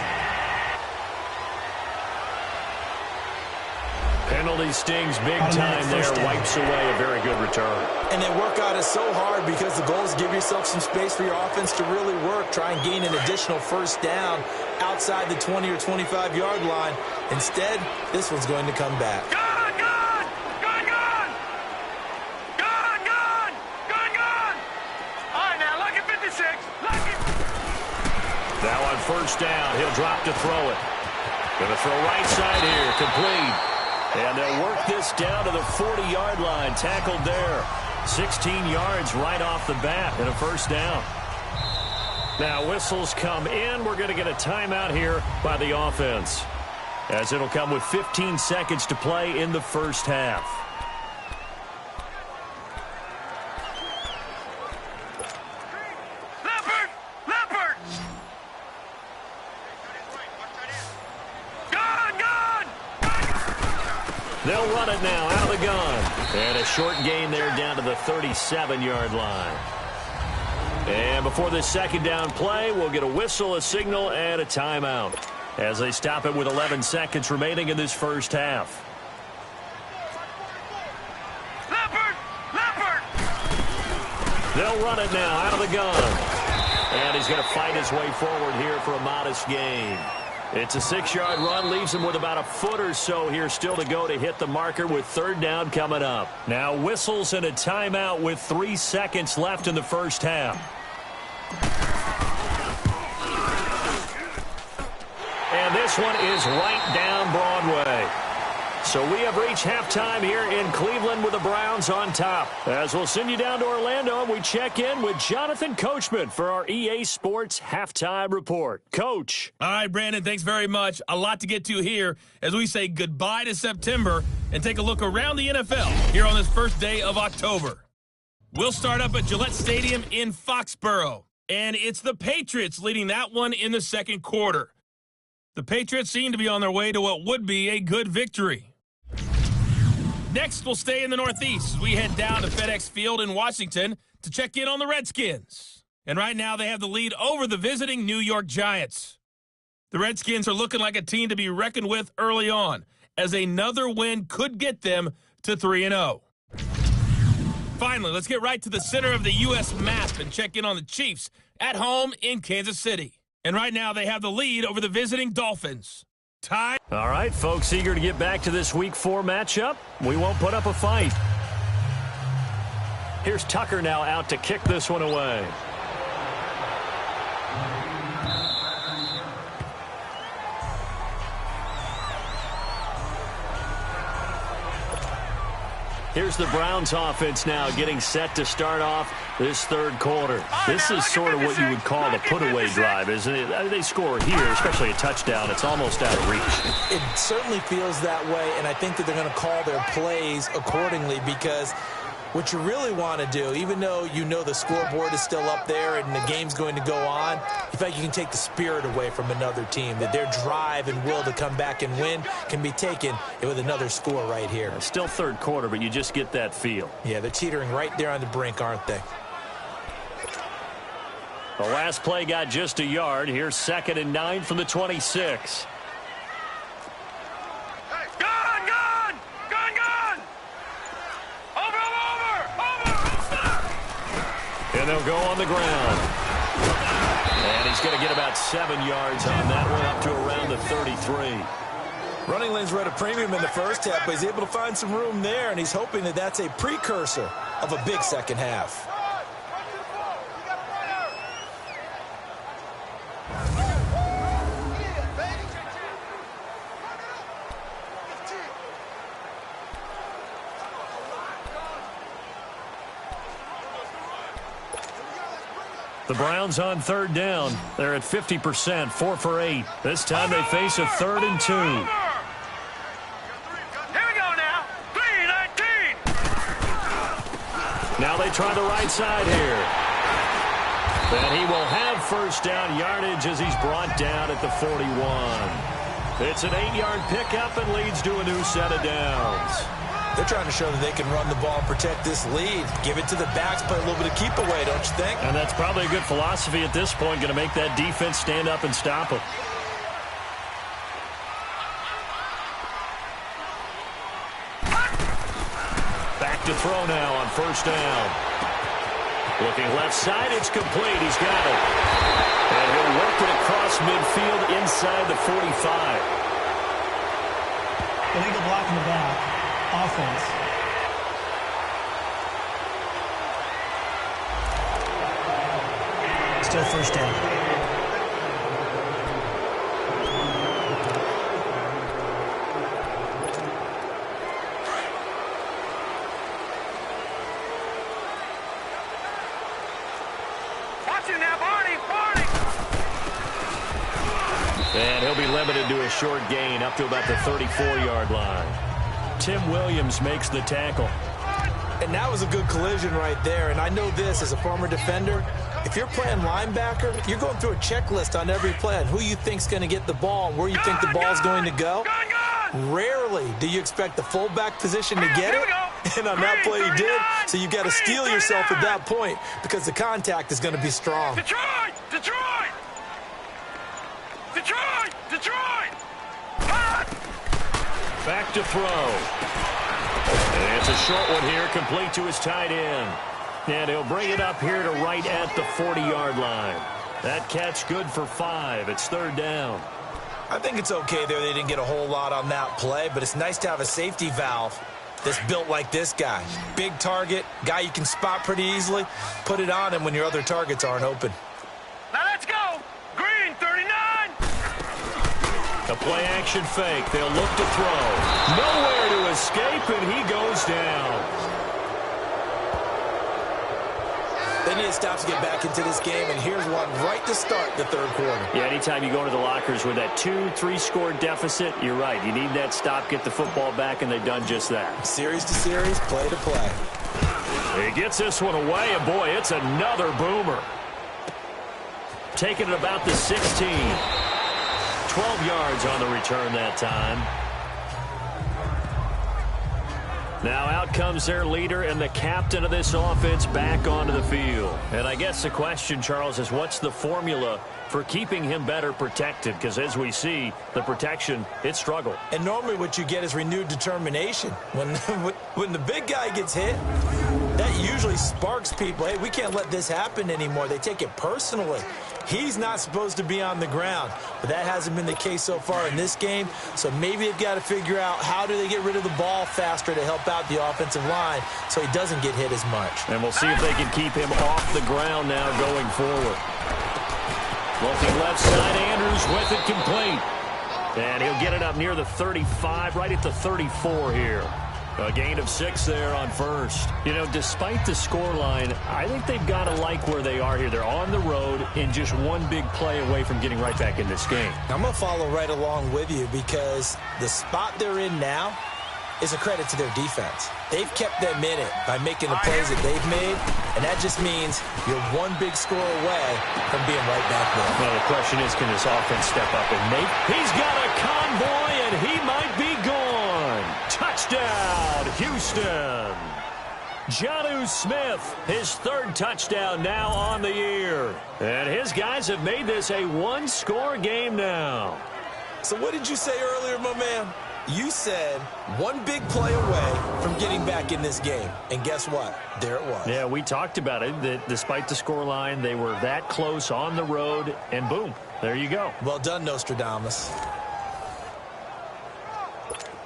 Penalty stings big time there, wipes away a very good return. And they work out it so hard because the goal is give yourself some space for your offense to really work. Try and gain an additional first down outside the 20 or 25-yard line. Instead, this one's going to come back. Gone, gone! Gone, gone! Gone, gone! Gone, gone! All right, now, lucky 56. Lucky. Now on first down, he'll drop to throw it. Going to throw right side here, complete. And they'll work this down to the 40-yard line. Tackled there. 16 yards right off the bat and a first down. Now whistles come in. We're going to get a timeout here by the offense, as it'll come with 15 seconds to play in the first half. Leopard! Leopard! Gone, gone! They'll run it now out of the gun. And a short gain there down to the 37-yard line. And before this second down play, we'll get a whistle, a signal, and a timeout as they stop it with 11 seconds remaining in this first half. Leopard! Leopard! They'll run it now out of the gun. And he's going to fight his way forward here for a modest gain. It's a 6-yard run, leaves him with about a foot or so here still to go to hit the marker with third down coming up. Now whistles and a timeout with 3 seconds left in the first half. And this one is right down Broadway. So we have reached halftime here in Cleveland with the Browns on top. As we'll send you down to Orlando, and we check in with Jonathan Coachman for our EA Sports Halftime Report. Coach. All right, Brandon, thanks very much. A lot to get to here as we say goodbye to September and take a look around the NFL here on this first day of October. We'll start up at Gillette Stadium in Foxborough, and it's the Patriots leading that one in the second quarter. The Patriots seem to be on their way to what would be a good victory. Next, we'll stay in the Northeast as we head down to FedEx Field in Washington to check in on the Redskins. And right now, they have the lead over the visiting New York Giants. The Redskins are looking like a team to be reckoned with early on, as another win could get them to 3-0. Finally, let's get right to the center of the U.S. map and check in on the Chiefs at home in Kansas City. And right now, they have the lead over the visiting Dolphins. Time. All right, folks, eager to get back to this Week 4 matchup. We won't put up a fight. Here's Tucker now out to kick this one away. Here's the Browns offense now getting set to start off this third quarter. This is sort of what you would call the put-away drive, isn't it? They score here, especially a touchdown. It's almost out of reach. It certainly feels that way, and I think that they're going to call their plays accordingly because what you really want to do, even though you know the scoreboard is still up there and the game's going to go on, you feel like you can take the spirit away from another team, that their drive and will to come back and win can be taken with another score right here. Still third quarter, but you just get that feel. Yeah, they're teetering right there on the brink, aren't they? The last play got just a yard. Here's 2nd and 9 from the 26. And they'll go on the ground. And he's going to get about 7 yards on that one, up to around the 33. Running lanes were at a premium in the first half, but he's able to find some room there, and he's hoping that that's a precursor of a big second half. The Browns on third down. They're at 50%, 4 for 8. This time they face a 3rd and 2. Here we go now. 3-19. Now they try the right side here. And he will have first down yardage as he's brought down at the 41. It's an 8-yard pickup and leads to a new set of downs. They're trying to show that they can run the ball and protect this lead. Give it to the backs, play a little bit of keep away, don't you think? And that's probably a good philosophy at this point, going to make that defense stand up and stop them. Back to throw now on first down. Looking left side, it's complete. He's got it. And he'll work it across midfield inside the 45. Illegal block in the back. Offense. Still first down. Watch it now, Barney. And he'll be limited to a short gain up to about the 34-yard line. Tim Williams makes the tackle. And that was a good collision right there. And I know this as a former defender. If you're playing linebacker, you're going through a checklist on every play on who you think's going to get the ball and where you think the ball's going to go. Rarely do you expect the fullback position to get it. And on that play he did. So you've got to steel yourself at that point because the contact is going to be strong. Detroit! Detroit! Detroit! Detroit! Back to throw. And it's a short one here, complete to his tight end. And he'll bring it up here to right at the 40-yard line. That catch good for 5. It's 3rd down. I think it's okay there. They didn't get a whole lot on that play, but it's nice to have a safety valve that's built like this guy. Big target, guy you can spot pretty easily. Put it on him when your other targets aren't open. Now let's go. Green, 39. A play-action fake. They'll look to throw. Nowhere escape, and he goes down. They need to stop to get back into this game, and here's one right to start the third quarter. Yeah, anytime you go to the lockers with that 2-3 score deficit, you're right. You need that stop, get the football back, and they've done just that. Series to series, play to play. He gets this one away, and boy, it's another boomer. Taking it about the 16. 12 yards on the return that time. Now out comes their leader and the captain of this offense back onto the field. And I guess the question, Charles, is what's the formula for keeping him better protected? Because as we see, the protection, it struggled. And normally what you get is renewed determination. When the big guy gets hit, that usually sparks people. Hey, we can't let this happen anymore. They take it personally. He's not supposed to be on the ground, but that hasn't been the case so far in this game. So maybe they've got to figure out how do they get rid of the ball faster to help out the offensive line so he doesn't get hit as much. And we'll see if they can keep him off the ground now going forward. Looking left side, Andrews with it complete. And he'll get it up near the 35, right at the 34 here. A gain of 6 there on first. You know, despite the scoreline, I think they've got to like where they are here. They're on the road and just one big play away from getting right back in this game. I'm going to follow right along with you because the spot they're in now is a credit to their defense. They've kept them in it by making the plays that they've made, and that just means you're one big score away from being right back there. Well, the question is, can this offense step up and make? He's got a convoy, and he might be gone. Touchdown, Houston. Jonnu Smith, his third touchdown now on the year. And his guys have made this a one-score game now. So what did you say earlier, my man? You said one big play away from getting back in this game. And guess what? There it was. Yeah, we talked about it. That despite the scoreline, they were that close on the road, and boom, there you go. Well done, Nostradamus.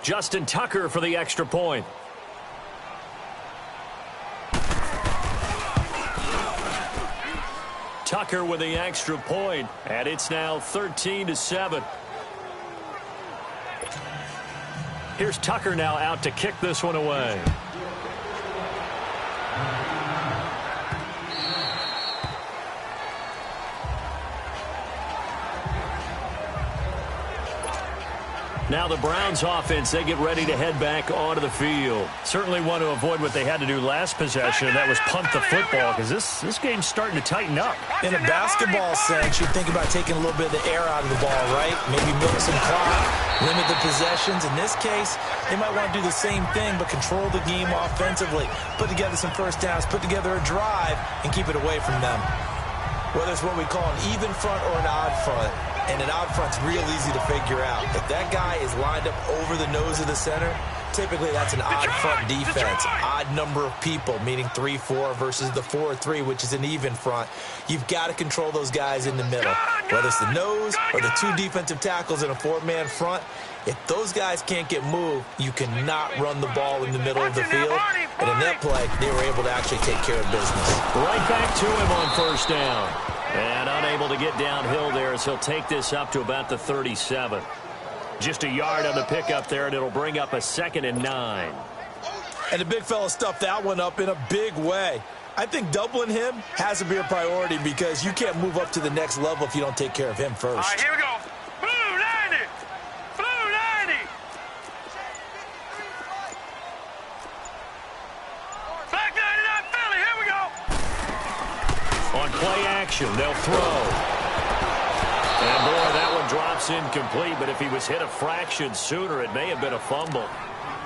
Justin Tucker for the extra point. Tucker with the extra point, and it's now 13-7. Here's Tucker now out to kick this one away. Now the Browns offense, they get ready to head back onto the field. Certainly want to avoid what they had to do last possession, and that was punt the football, because this game's starting to tighten up. In a basketball sense, you think about taking a little bit of the air out of the ball, right? Maybe milk some clock, limit the possessions. In this case, they might want to do the same thing, but control the game offensively. Put together some first downs, put together a drive, and keep it away from them. Whether it's what we call an even front or an odd front. And an out front's real easy to figure out. If that guy is lined up over the nose of the center, typically that's an odd front defense. Odd number of people, meaning 3-4 versus the 4-3, which is an even front. You've got to control those guys in the middle. Whether it's the nose or the two defensive tackles in a four-man front, if those guys can't get moved, you cannot run the ball in the middle of the field. And in that play, they were able to actually take care of business. Right back to him on first down. And unable to get downhill there as he'll take this up to about the 37. Just a yard on the pickup there, and it'll bring up a 2nd and 9. And the big fella stuffed that one up in a big way. I think doubling him has to be a priority because you can't move up to the next level if you don't take care of him first. All right, here we go. Blue 90. Blue 90. Black 99 Philly, here we go. On play action, they'll throw. And boy, that one drops incomplete, but if he was hit a fraction sooner, it may have been a fumble.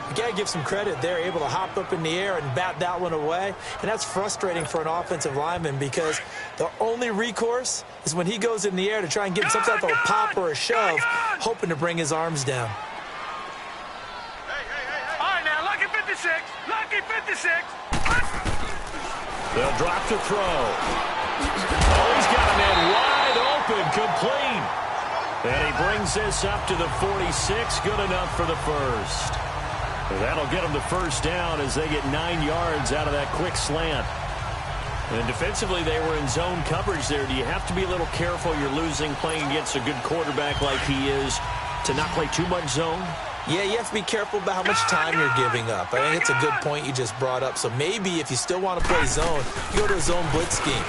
You got to give some credit. They're able to hop up in the air and bat that one away. And that's frustrating for an offensive lineman because the only recourse is when he goes in the air to try and get some type of a pop or a shove, hoping to bring his arms down. All right, now, lucky 56. Lucky 56. They'll drop to throw. Oh, he's got a man wide open, complete. And he brings this up to the 46, good enough for the first. That'll get them the first down as they get 9 yards out of that quick slant. And defensively, they were in zone coverage there. Do you have to be a little careful? You're losing playing against a good quarterback like he is to not play too much zone? Yeah, you have to be careful about how much time you're giving up. I think it's a good point you just brought up. So maybe if you still want to play zone, you go to a zone blitz scheme.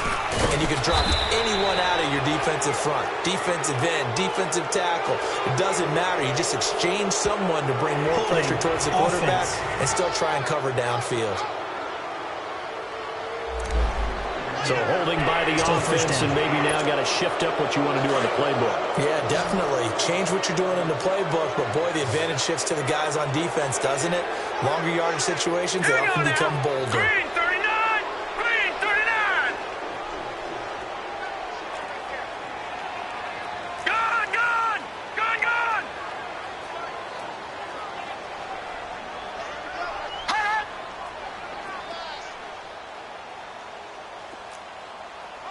And you can drop anyone out of your defensive front. Defensive end, defensive tackle. It doesn't matter. You just exchange someone to bring more pressure towards the quarterback and still try and cover downfield. So holding by the offense, and maybe now got to shift up what you want to do on the playbook. Yeah, definitely. Change what you're doing in the playbook, but boy, the advantage shifts to the guys on defense, doesn't it? Longer yardage situations, they often become bolder. Green 39! Green 39! Gone! Gone! Gone! Gone!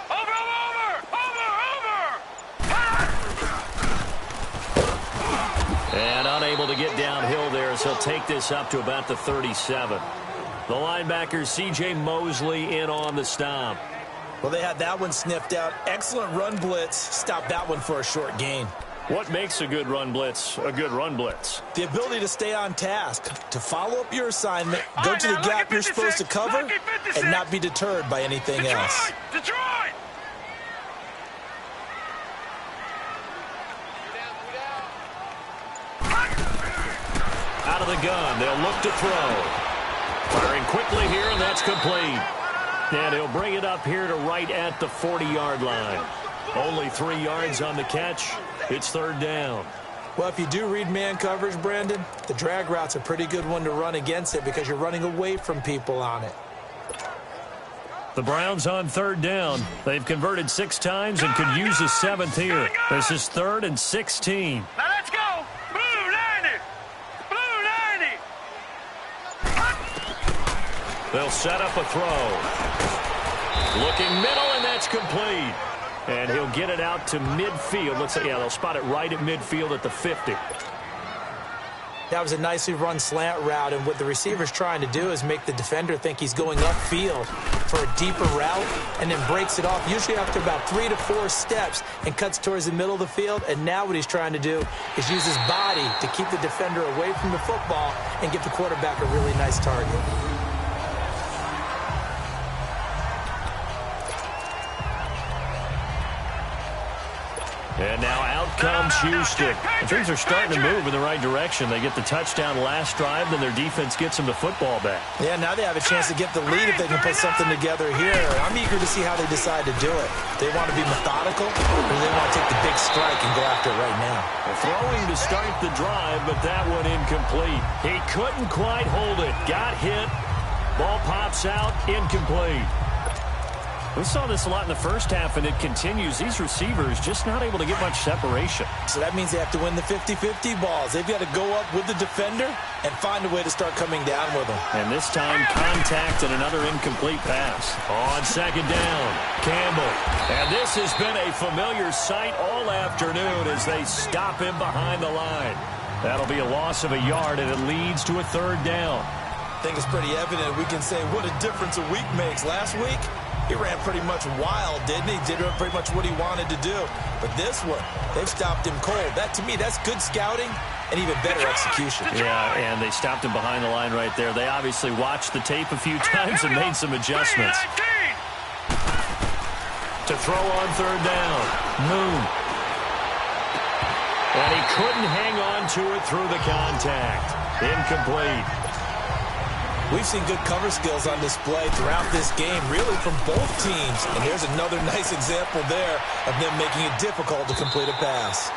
Over! And unable to get downhill there, so he'll take this up to about the 37. The linebacker, C.J. Mosley, in on the stop. Well, they had that one sniffed out. Excellent run blitz. Stopped that one for a short gain. What makes a good run blitz a good run blitz? The ability to stay on task, to follow up your assignment, go to the gap you're supposed to cover, and not be deterred by anything else. Detroit! Out of the gun, they'll look to throw. Firing quickly here, and that's complete. And he'll bring it up here to right at the 40-yard line. Only 3 yards on the catch. It's third down. Well, if you do read man coverage, Brandon, the drag route's a pretty good one to run against it because you're running away from people on it. The Browns on third down. They've converted 6 times and could use a 7th here. This is 3rd and 16. Now let's go! Blue 90! Blue 90! They'll set up a throw. Looking middle, and that's complete. And he'll get it out to midfield. Looks like, yeah, they'll spot it right at midfield at the 50. That was a nicely run slant route, and what the receiver's trying to do is make the defender think he's going upfield for a deeper route and then breaks it off, usually after about 3 to 4 steps, and cuts towards the middle of the field. And now what he's trying to do is use his body to keep the defender away from the football and give the quarterback a really nice target. And now out comes Houston. And things are starting to move in the right direction. They get the touchdown last drive, then their defense gets them the football back. Yeah, now they have a chance to get the lead if they can put something together here. I'm eager to see how they decide to do it. They want to be methodical, or do they want to take the big strike and go after it right now? Throwing to start the drive, but that one incomplete. He couldn't quite hold it. Got hit. Ball pops out. Incomplete. We saw this a lot in the first half, and it continues. These receivers just not able to get much separation. So that means they have to win the 50-50 balls. They've got to go up with the defender and find a way to start coming down with them. And this time, contact and another incomplete pass. On second down, Campbell. And this has been a familiar sight all afternoon as they stop him behind the line. That'll be a loss of a yard, and it leads to a third down. I think it's pretty evident. We can say what a difference a week makes. Last week, he ran pretty much wild, didn't he? Did pretty much what he wanted to do. But this one, they've stopped him cold. That, to me, that's good scouting and even better execution. Yeah, and they stopped him behind the line right there. They obviously watched the tape a few times and made some adjustments. To throw on third down, Moon. And he couldn't hang on to it through the contact. Incomplete. We've seen good cover skills on display throughout this game, really from both teams. And here's another nice example there of them making it difficult to complete a pass.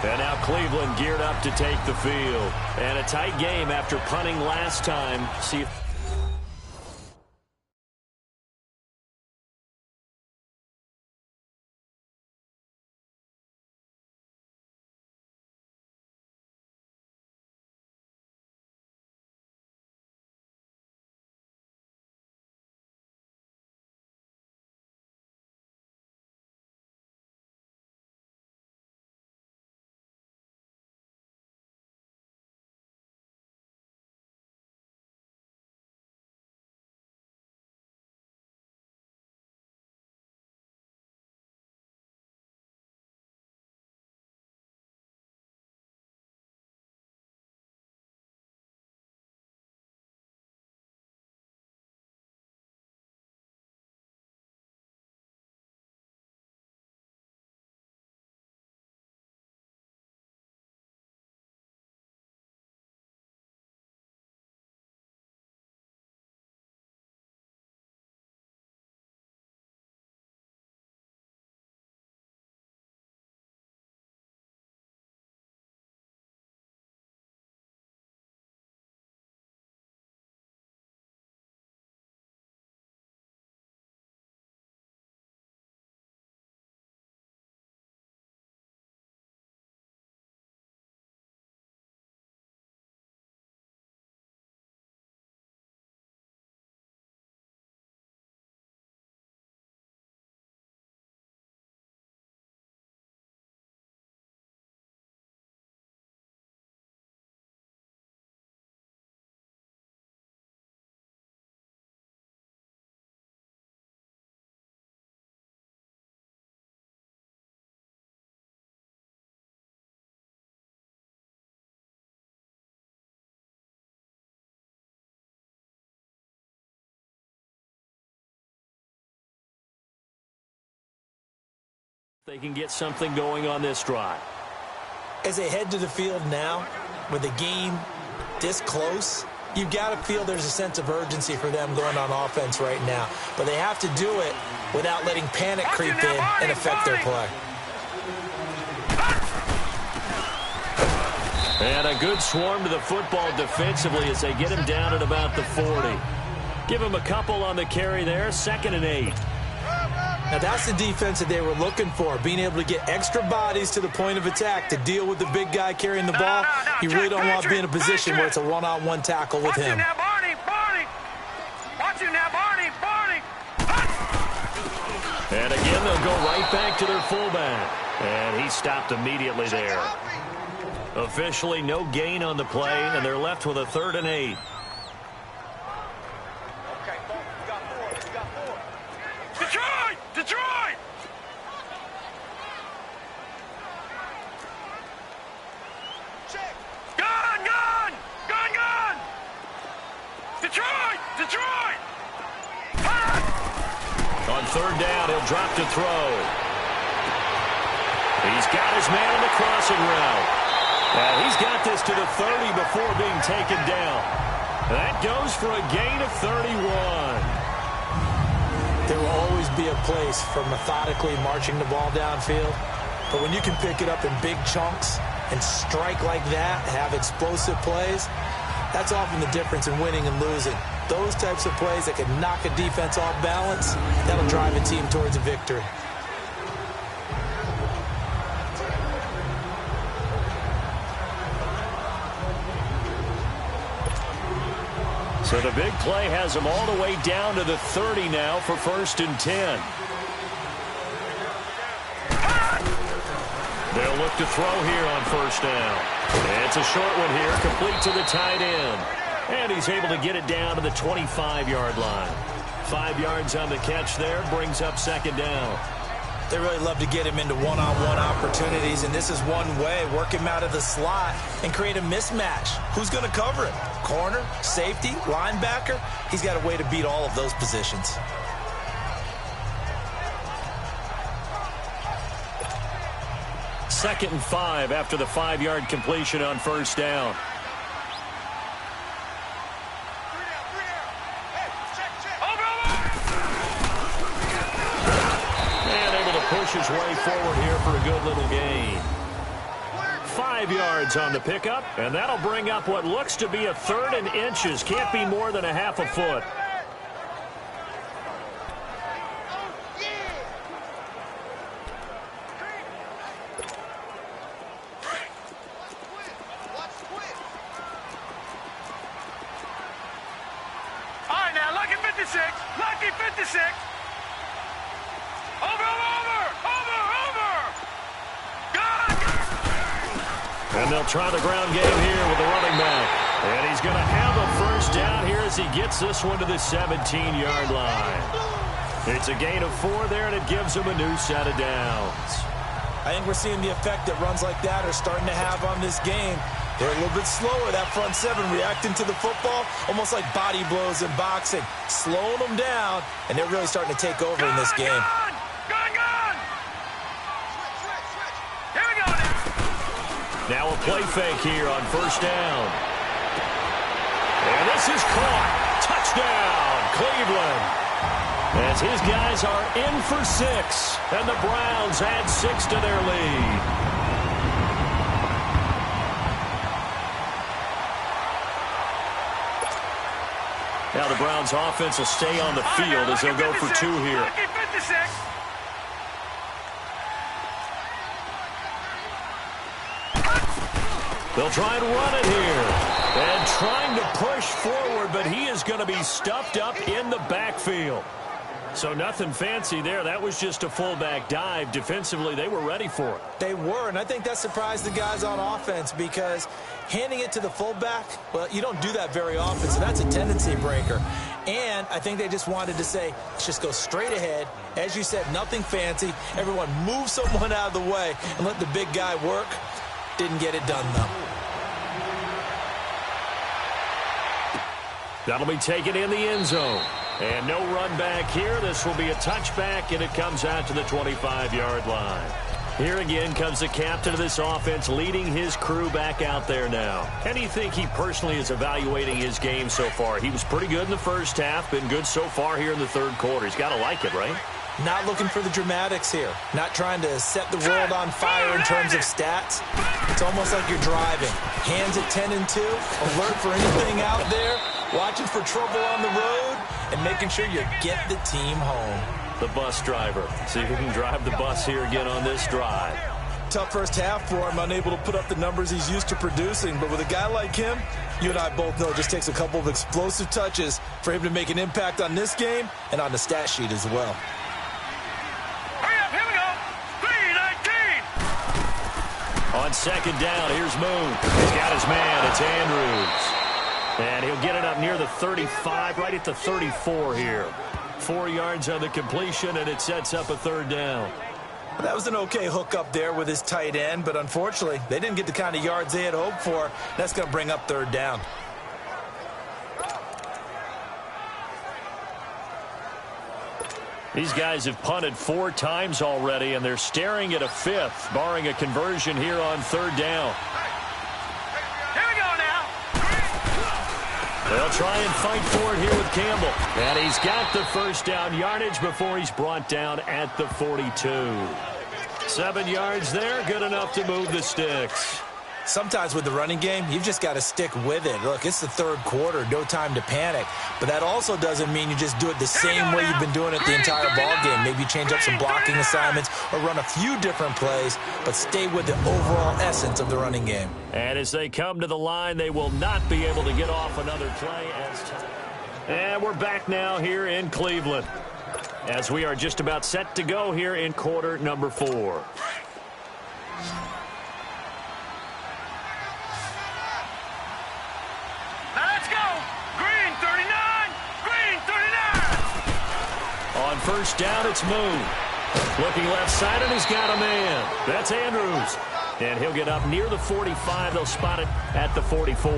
And now Cleveland geared up to take the field. And a tight game after punting last time. See if They can get something going on this drive. As they head to the field now, with the game this close, you've got to feel there's a sense of urgency for them going on offense right now. But they have to do it without letting panic creep in and affect their play. And a good swarm to the football defensively as they get him down at about the 40. Give him a couple on the carry there, 2nd and 8. Now that's the defense that they were looking for, being able to get extra bodies to the point of attack to deal with the big guy carrying the ball. You really don't want to be in a position where it's a one-on-one tackle with him. Watch him now, Barney. And again, they'll go right back to their fullback. And he stopped immediately there. Officially no gain on the play, and they're left with a 3rd and 8. Detroit! Gun! Detroit! On 3rd down, he'll drop to throw. He's got his man on the crossing route. And he's got this to the 30 before being taken down. That goes for a gain of 31. There will always be a place for methodically marching the ball downfield. But when you can pick it up in big chunks and strike like that, have explosive plays, that's often the difference in winning and losing. Those types of plays that can knock a defense off balance, that'll drive a team towards a victory. So the big play has them all the way down to the 30 now for 1st and 10. They'll look to throw here on 1st down. It's a short one here, complete to the tight end. And he's able to get it down to the 25-yard line. 5 yards on the catch there, brings up 2nd down. They really love to get him into one-on-one opportunities, and this is one way. Work him out of the slot and create a mismatch. Who's going to cover him? Corner, safety, linebacker? He's got a way to beat all of those positions. Second and 5 after the 5-yard completion on 1st down. Push his way forward here for a good little gain. 5 yards on the pickup, and that'll bring up what looks to be a 3rd and inches. Can't be more than a half a foot. All right, now, lucky 56. Over! And they'll try the ground game here with the running back. And he's going to have a 1st down here as he gets this one to the 17-yard line. It's a gain of 4 there, and it gives him a new set of downs. I think we're seeing the effect that runs like that are starting to have on this game. They're a little bit slower, that front 7, reacting to the football, almost like body blows in boxing, slowing them down, and they're really starting to take over in this game. Now a play fake here on 1st down. And this is caught. Touchdown, Cleveland. As his guys are in for 6, and the Browns add 6 to their lead. Now the Browns offense will stay on the field as they'll go for 2 here. They'll try and run it here. And trying to push forward, but he is going to be stuffed up in the backfield. So nothing fancy there. That was just a fullback dive. Defensively, they were ready for it. They were, and I think that surprised the guys on offense because handing it to the fullback, well, you don't do that very often, so that's a tendency breaker. And I think they just wanted to say, let's just go straight ahead. As you said, nothing fancy. Everyone move someone out of the way and let the big guy work. Didn't get it done, though. That'll be taken in the end zone. And no run back here. This will be a touchback, and it comes out to the 25-yard line. Here again comes the captain of this offense, leading his crew back out there now. How do you think he personally is evaluating his game so far? He was pretty good in the first half, been good so far here in the third quarter. He's got to like it, right? Not looking for the dramatics here. Not trying to set the world on fire in terms of stats. It's almost like you're driving. Hands at 10 and 2, alert for anything out there, watching for trouble on the road, and making sure you get the team home. The bus driver. See if he can drive the bus here again on this drive. Tough first half for him, unable to put up the numbers he's used to producing. But with a guy like him, you and I both know it just takes a couple of explosive touches for him to make an impact on this game and on the stat sheet as well. Hurry up, here we go. 3-19. On second down, here's Moon. He's got his man. It's Andrews. And he'll get it up near the 35, right at the 34 here. 4 yards on the completion, and it sets up a third down. That was an okay hook up there with his tight end, but unfortunately, they didn't get the kind of yards they had hoped for. That's going to bring up third down. These guys have punted 4 times already, and they're staring at a 5th, barring a conversion here on third down. Here we go now. They'll try and fight for it here with Campbell. And he's got the first down yardage before he's brought down at the 42. 7 yards there, good enough to move the sticks. Sometimes with the running game, you've just got to stick with it. Look, it's the third quarter, no time to panic. But that also doesn't mean you just do it the same way you've been doing it the entire ball game. Maybe change up some blocking assignments or run a few different plays, but stay with the overall essence of the running game. And as they come to the line, they will not be able to get off another play. And we're back now here in Cleveland, as we are just about set to go here in quarter number 4. First down, it's Moon. Looking left side, and he's got a man. That's Andrews. And he'll get up near the 45. They'll spot it at the 44.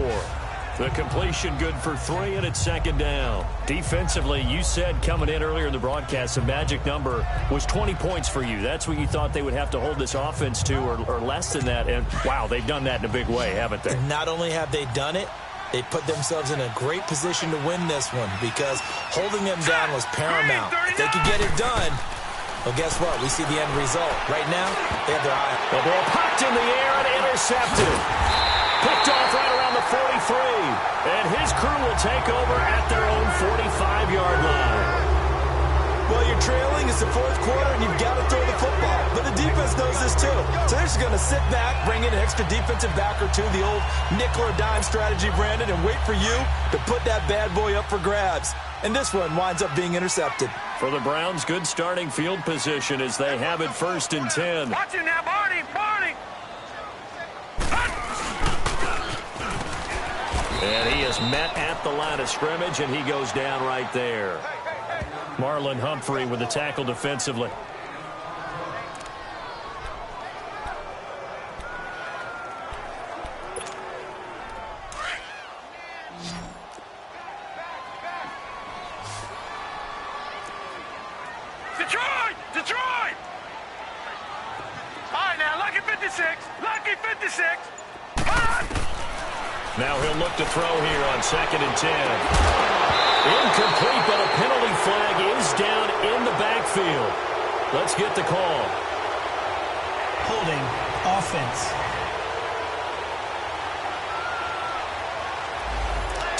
The completion good for 3, and it's second down. Defensively, you said coming in earlier in the broadcast, the magic number was 20 points for you. That's what you thought they would have to hold this offense to, or less than that. And, wow, they've done that in a big way, haven't they? Not only have they done it, they put themselves in a great position to win this one because holding them down was paramount. If they could get it done, well, guess what? We see the end result. Right now, they have their eye. The ball popped in the air and intercepted. Picked off right around the 43. And his crew will take over at their own 45-yard line. Well, you're trailing. It's the fourth quarter, and you've got to throw the football. But the defense knows this, too. So they're just going to sit back, bring in an extra defensive back or two, the old nickel or dime strategy, Brandon, and wait for you to put that bad boy up for grabs. And this one winds up being intercepted. For the Browns, good starting field position as they have it first and 10. Watch him now, Barney. Barney. And he is met at the line of scrimmage, and he goes down right there. Marlon Humphrey with the tackle defensively. Detroit! Detroit! All right, now, lucky 56. Lucky 56. Now he'll look to throw here on second and 10. Incomplete, but a penalty flag is down in the backfield. Let's get the call. Holding offense.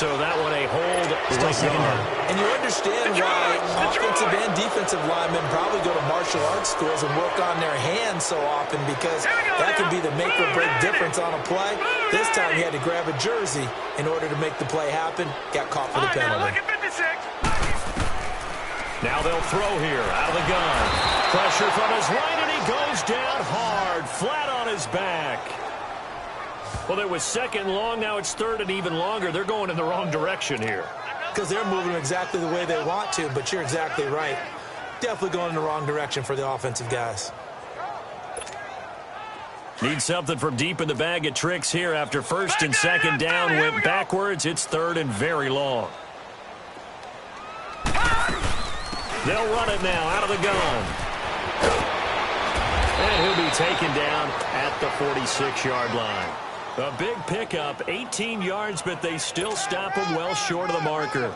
So that one a hold. Still second down. And you understand why offensive and defensive linemen probably go to martial arts schools and work on their hands so often, because that can be the make or break difference on a play. This time he had to grab a jersey in order to make the play happen. Got caught for the penalty. Now they'll throw here out of the gun. Pressure from his right, and he goes down hard, flat on his back. Well, it was second long. Now it's third and even longer. They're going in the wrong direction here. Because they're moving exactly the way they want to, but you're exactly right. Definitely going in the wrong direction for the offensive guys. Need something from deep in the bag of tricks here after first and second down went backwards. It's third and very long. Fire! They'll run it now out of the gun. And he'll be taken down at the 46-yard line. A big pickup, 18 yards, but they still stop him well short of the marker.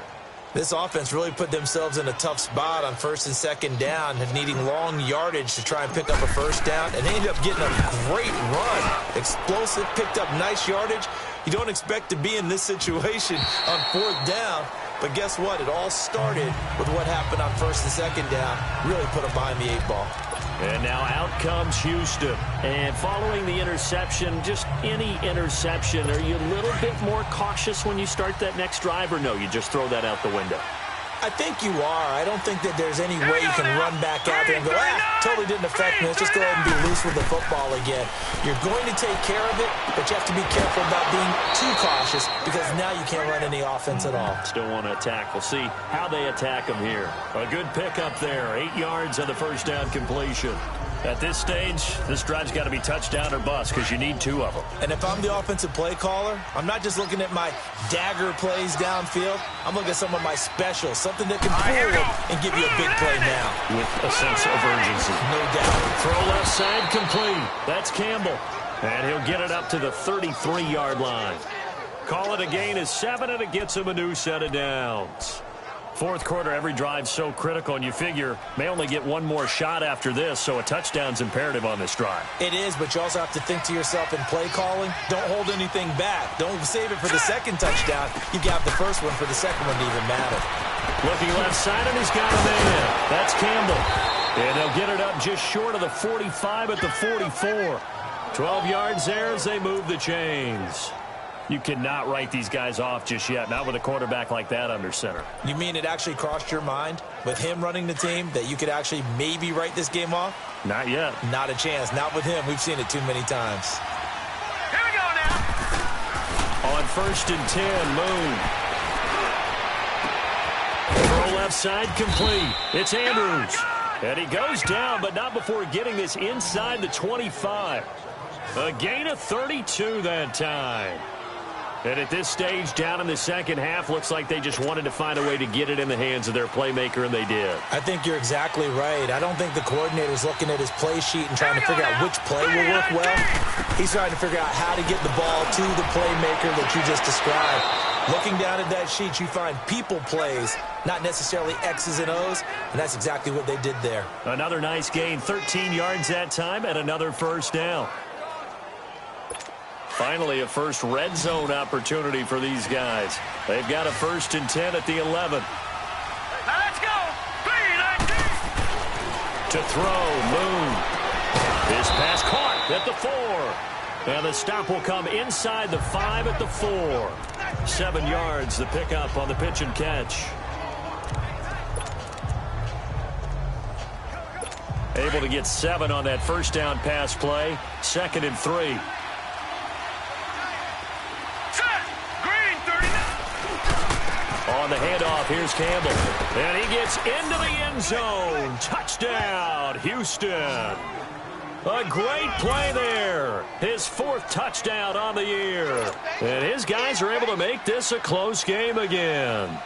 This offense really put themselves in a tough spot on first and second down, needing long yardage to try and pick up a first down, and they ended up getting a great run. Explosive, picked up nice yardage. You don't expect to be in this situation on fourth down, but guess what? It all started with what happened on first and second down. Really put them behind the 8-ball. And now out comes Houston. And following the interception, just any interception, are you a little bit more cautious when you start that next drive, or no, you just throw that out the window? I think you are. I don't think that there's any way you can run back out there and go, totally didn't affect me. Let's just go ahead and be loose with the football again. You're going to take care of it, but you have to be careful about being too cautious because now you can't run any offense at all. Still want to attack. We'll see how they attack them here. A good pickup there. 8 yards on the first down completion. At this stage, this drive's got to be touchdown or bust because you need 2 of them. And if I'm the offensive play caller, I'm not just looking at my dagger plays downfield. I'm looking at some of my specials, something that can pull and give you a big play now. With a sense of urgency. No doubt. Throw left side complete. That's Campbell. And he'll get it up to the 33-yard line. Call it a gain of 7, and it gets him a new set of downs. Fourth quarter, every drive's so critical, and you figure may only get one more shot after this, so a touchdown's imperative on this drive. It is, but you also have to think to yourself in play calling, don't hold anything back. Don't save it for the second touchdown. You got the first one for the second one to even matter. Looking left side, and he's got a man. That's Campbell. And they'll get it up just short of the 45 at the 44. 12 yards there as they move the chains. You cannot write these guys off just yet, not with a quarterback like that under center. You mean it actually crossed your mind with him running the team that you could actually maybe write this game off? Not yet. Not a chance. Not with him. We've seen it too many times. Here we go now. On first and 10, Moon. Throw left side complete. It's Andrews. And he goes down, but not before getting this inside the 25. A gain of 32 that time. And at this stage, down in the second half, looks like they just wanted to find a way to get it in the hands of their playmaker, and they did. I think you're exactly right. I don't think the coordinator's looking at his play sheet and trying to figure out which play will work well. He's trying to figure out how to get the ball to the playmaker that you just described. Looking down at that sheet, you find people plays, not necessarily X's and O's, and that's exactly what they did there. Another nice gain, 13 yards that time, and another first down. Finally, a first red zone opportunity for these guys. They've got a first and 10 at the 11. Now let's go. 3-19. To throw, Moon. His pass caught at the 4. And the stop will come inside the 5 at the 4. 7 yards, the pickup on the pitch and catch. Able to get 7 on that first down pass play. 2nd and 3. On the handoff, here's Campbell. And he gets into the end zone. Touchdown, Houston. A great play there. His 4th touchdown on the year. And his guys are able to make this a close game again.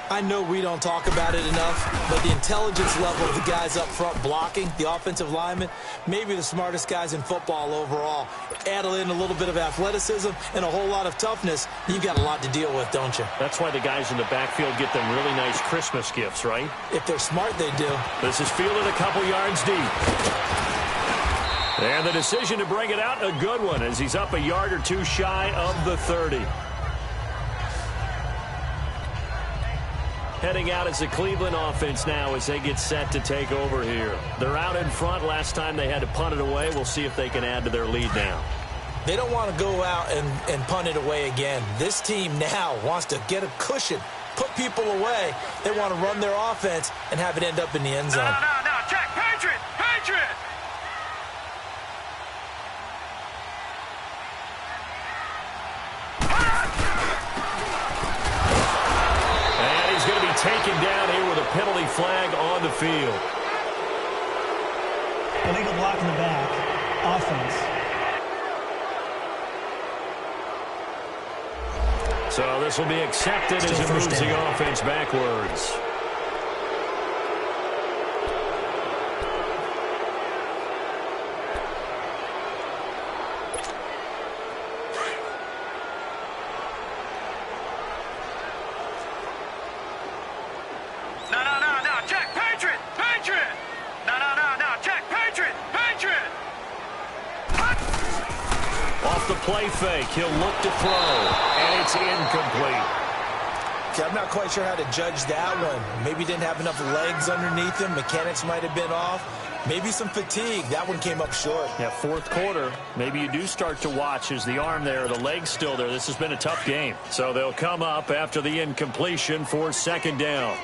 I know we don't talk about it enough, but the intelligence level of the guys up front blocking, the offensive linemen, maybe the smartest guys in football overall. Add in a little bit of athleticism and a whole lot of toughness, you've got a lot to deal with, don't you? That's why the guys in the backfield get them really nice Christmas gifts, right? If they're smart, they do. This is fielded a couple yards deep. And the decision to bring it out, a good one, as he's up a yard or two shy of the 30. Heading out as the Cleveland offense now as they get set to take over here. They're out in front. Last time they had to punt it away. We'll see if they can add to their lead now. They don't want to go out and punt it away again. This team now wants to get a cushion, put people away. They want to run their offense and have it end up in the end zone. No, check. Patriot! Patriot! Taken down here with a penalty flag on the field. Illegal block in the back. Offense. So this will be accepted as it moves the offense backwards. play fake. He'll look to throw, and it's incomplete. Okay, I'm not quite sure how to judge that one. Maybe he didn't have enough legs underneath him. Mechanics might have been off. Maybe some fatigue. That one came up short. Yeah, fourth quarter. Maybe you do start to watch as the arm there, the leg's still there. This has been a tough game. So they'll come up after the incompletion for second down.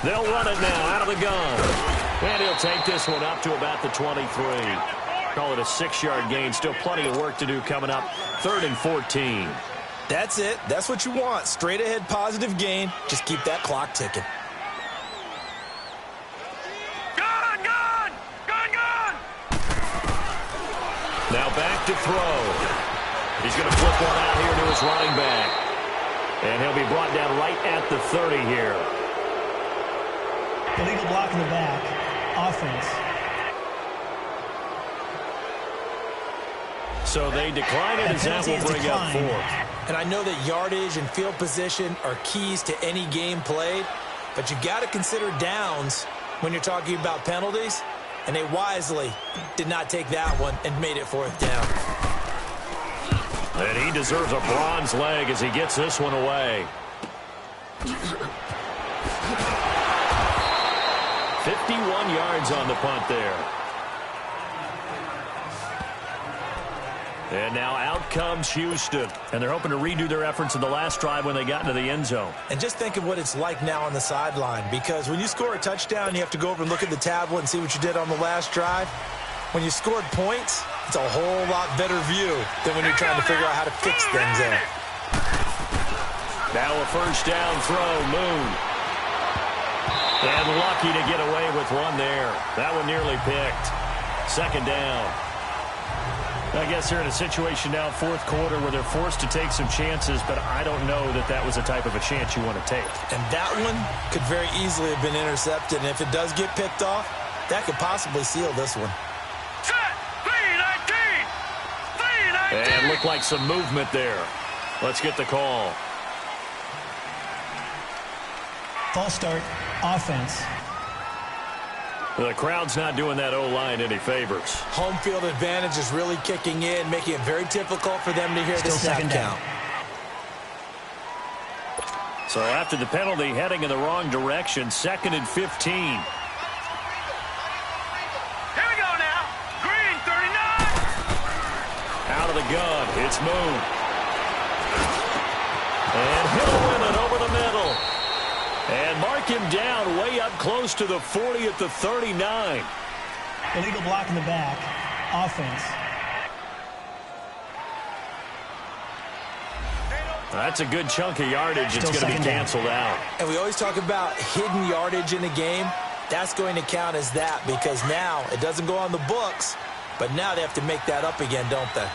They'll run it now out of the gun. And he'll take this one up to about the 23. Call it a 6-yard gain. Still plenty of work to do coming up. 3rd and 14. That's it. That's what you want. Straight ahead positive gain. Just keep that clock ticking. Now back to throw. He's going to flip one out here to his running back. And he'll be brought down right at the 30 here. Illegal block in the back. Offense. So they decline it, as that will bring up 4th. And I know that yardage and field position are keys to any game played, but you got to consider downs when you're talking about penalties, and they wisely did not take that one and made it 4th down. And he deserves a bronze leg as he gets this one away. 51 yards on the punt there. And now out comes Houston. And they're hoping to redo their efforts in the last drive when they got into the end zone. And just think of what it's like now on the sideline, because when you score a touchdown, you have to go over and look at the tablet and see what you did on the last drive. When you scored points, it's a whole lot better view than when you're trying to figure out how to fix things out. Now a first down throw, Moon. And lucky to get away with one there. That one nearly picked. Second down. I guess they're in a situation now, 4th quarter, where they're forced to take some chances, but I don't know that that was the type of a chance you want to take. And that one could very easily have been intercepted, and if it does get picked off, that could possibly seal this one. And looked like some movement there. Let's get the call. False start. Offense. The crowd's not doing that O-line any favors. Home field advantage is really kicking in, making it very difficult for them to hear the snap count. So after the penalty, heading in the wrong direction, 2nd and 15. Here we go now. Green, 39. Out of the gun, it's Moon. And he'll win it over the middle. And mark him down way up close to the 40 at the 39. Illegal block in the back. Offense. That's a good chunk of yardage. It's going to be canceled out. And we always talk about hidden yardage in a game. That's going to count as that, because now it doesn't go on the books, but now they have to make that up again, don't they?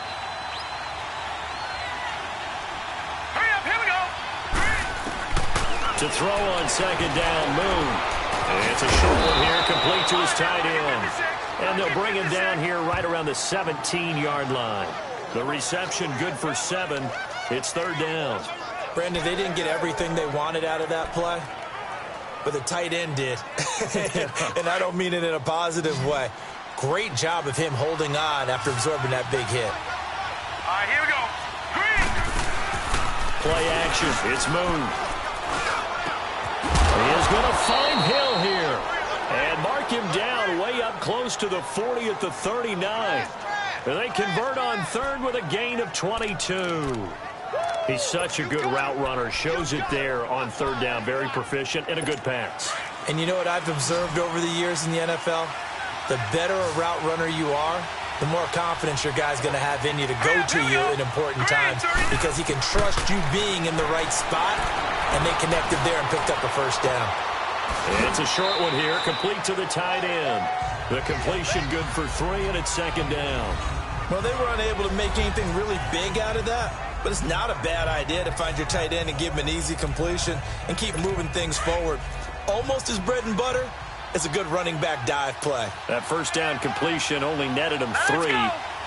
To throw on second down, Moon. And it's a short one here, complete to his tight end. And they'll bring him down here right around the 17-yard line. The reception good for 7. It's 3rd down. Brandon, they didn't get everything they wanted out of that play, but the tight end did. And I don't mean it in a positive way. Great job of him holding on after absorbing that big hit. All right, here we go. Green. Play action. It's Moon. He is going to find Hill here. And mark him down way up close to the 40 at the 39. They convert on 3rd with a gain of 22. He's such a good route runner. Shows it there on 3rd down. Very proficient and a good pass. And you know what I've observed over the years in the NFL? The better a route runner you are, the more confidence your guy's going to have in you to go to you in important times, because he can trust you being in the right spot, and they connected there and picked up the first down. It's a short one here, complete to the tight end. The completion good for 3, and it's 2nd down. Well, they were unable to make anything really big out of that, but it's not a bad idea to find your tight end and give him an easy completion and keep moving things forward. Almost his bread and butter is a good running back dive play. That first down completion only netted him 3.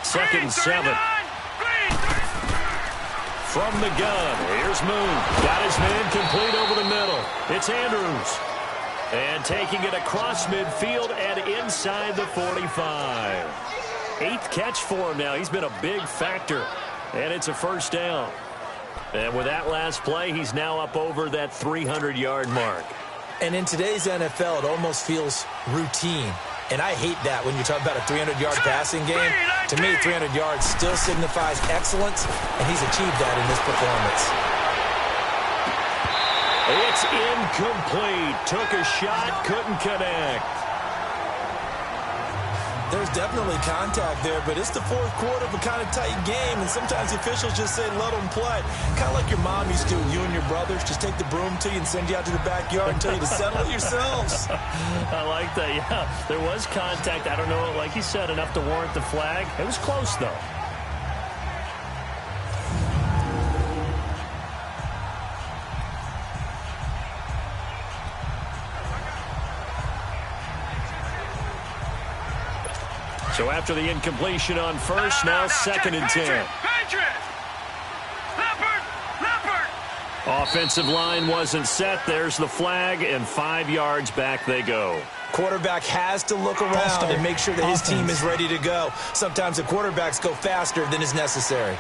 2nd and 7. From the gun, here's Moon. Got his man complete over the middle. It's Andrews. And taking it across midfield and inside the 45. 8th catch for him now. He's been a big factor. And it's a first down. And with that last play, he's now up over that 300-yard mark. And in today's NFL, it almost feels routine. And I hate that when you talk about a 300-yard passing game. To me, 300 yards still signifies excellence, and he's achieved that in this performance. It's incomplete. Took a shot, couldn't connect. There's definitely contact there, but it's the fourth quarter of a kind of tight game, and sometimes officials just say, let them play. Kind of like your mom used to, you and your brothers, just take the broom to you and send you out to the backyard and tell you to settle it yourselves. I like that, yeah. There was contact. I don't know, like you said, enough to warrant the flag. It was close, though. So after the incompletion on first, now 2nd and 10. Offensive line wasn't set. There's the flag, and 5 yards back they go. Quarterback has to look around and make sure that his team is ready to go. Sometimes the quarterbacks go faster than is necessary.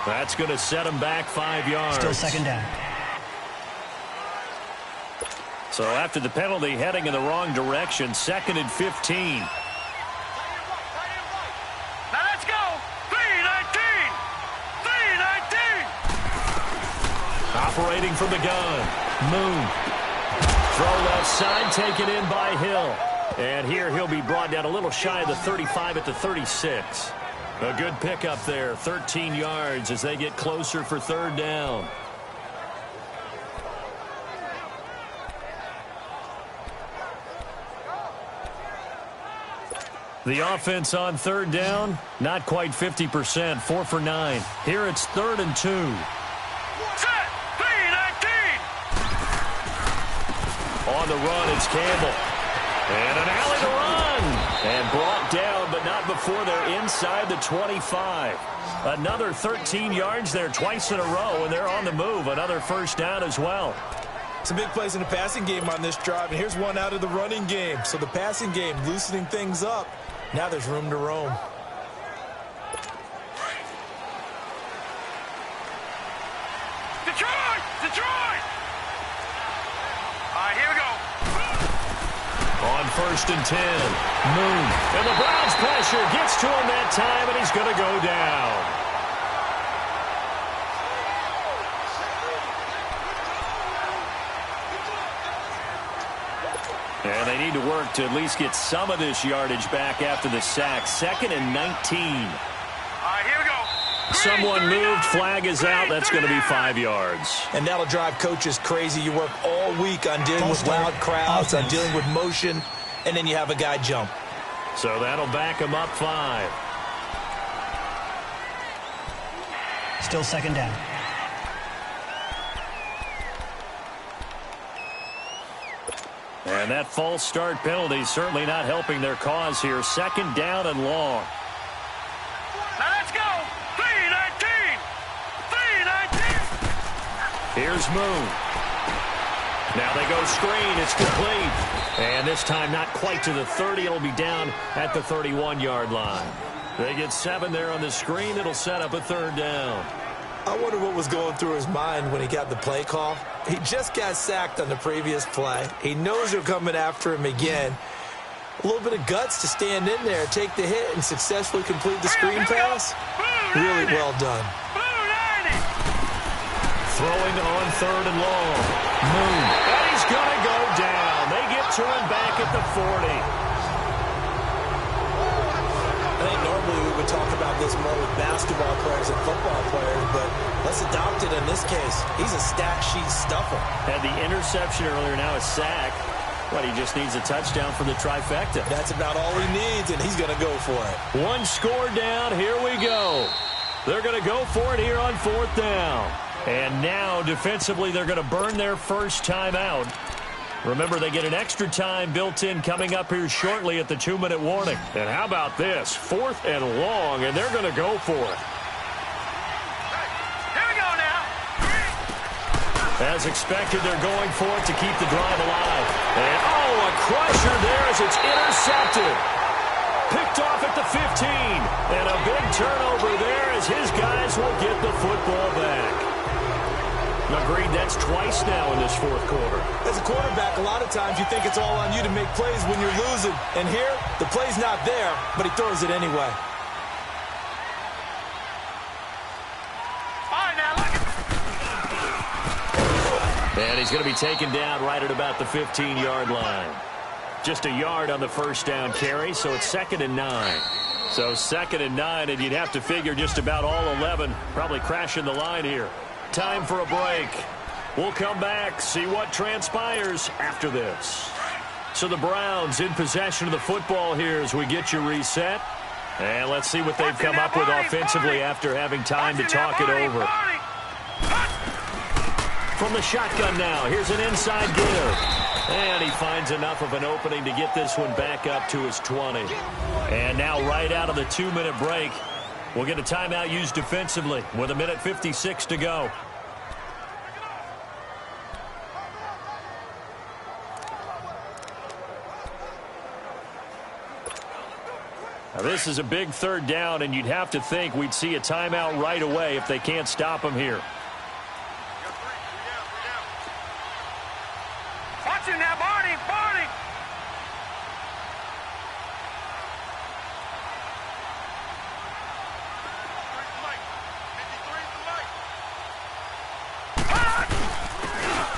That's going to set him back 5 yards. Still 2nd down. So after the penalty, heading in the wrong direction, 2nd and 15. Operating from the gun. Moon. Throw left side, taken in by Hill. And here he'll be brought down a little shy of the 35 at the 36. A good pickup there. 13 yards as they get closer for 3rd down. The offense on 3rd down, not quite 50%. 4 for 9. Here it's 3rd and 2. On the run, it's Campbell. And an alley to run. And brought down, but not before they're inside the 25. Another 13 yards there twice in a row, and they're on the move. Another first down as well. Some big plays in the passing game on this drive, and here's one out of the running game. So the passing game loosening things up. Now there's room to roam. Detroit! Detroit! All right, here we go. On 1st and 10, Moon. And the Browns pressure gets to him that time, and he's going to go down. And they need to work to at least get some of this yardage back after the sack. 2nd and 19. All right, here we go. Someone moved, flag is out. That's going to be 5 yards. And that'll drive coaches crazy. You work all week on dealing with loud crowds, on dealing with motion, and then you have a guy jump. So that'll back him up 5. Still 2nd down. And that false start penalty certainly not helping their cause here. 2nd down and long. Now let's go. 3-19. 3-19. Here's Moon. Now they go screen. It's complete. And this time not quite to the 30. It'll be down at the 31-yard line. They get 7 there on the screen. It'll set up a 3rd down. I wonder what was going through his mind when he got the play call. He just got sacked on the previous play. He knows they're coming after him again. A little bit of guts to stand in there, take the hit, and successfully complete the screen pass. Really well done. Throwing on 3rd and long. Moon. And he's going to go down. They get to him back at the 40. I think normally we would talk about this more with basketball players and football players, but let's adopt it in this case. He's a stat sheet stuffer. Had the interception earlier, now a sack. But he just needs a touchdown for the trifecta. That's about all he needs, and he's going to go for it. 1 score down. Here we go. They're going to go for it here on 4th down. And now, defensively, they're going to burn their first time out. Remember, they get an extra time built in coming up here shortly at the 2-minute warning. And how about this? 4th and long, and they're going to go for it. Here we go now. As expected, they're going for it to keep the drive alive. And, oh, a crusher there as it's intercepted. Picked off at the 15. And a big turnover there as his guys will get the football back. Agreed, that's twice now in this fourth quarter. As a quarterback, a lot of times you think it's all on you to make plays when you're losing. And here, the play's not there, but he throws it anyway. And he's going to be taken down right at about the 15-yard line. Just a yard on the first down carry, so it's 2nd and 9. So 2nd and 9, and you'd have to figure just about all 11 probably crashing the line here. Time for a break. We'll come back, see what transpires after this. So the Browns in possession of the football here as we get you reset. And let's see what they've come up with offensively after having time to talk it over. From the shotgun now, here's an inside give. And he finds enough of an opening to get this one back up to his 20. And now right out of the 2-minute break, we'll get a timeout used defensively with 1:56 to go. Now this is a big 3rd down, and you'd have to think we'd see a timeout right away if they can't stop him here. Watch it now, Barney! Barney!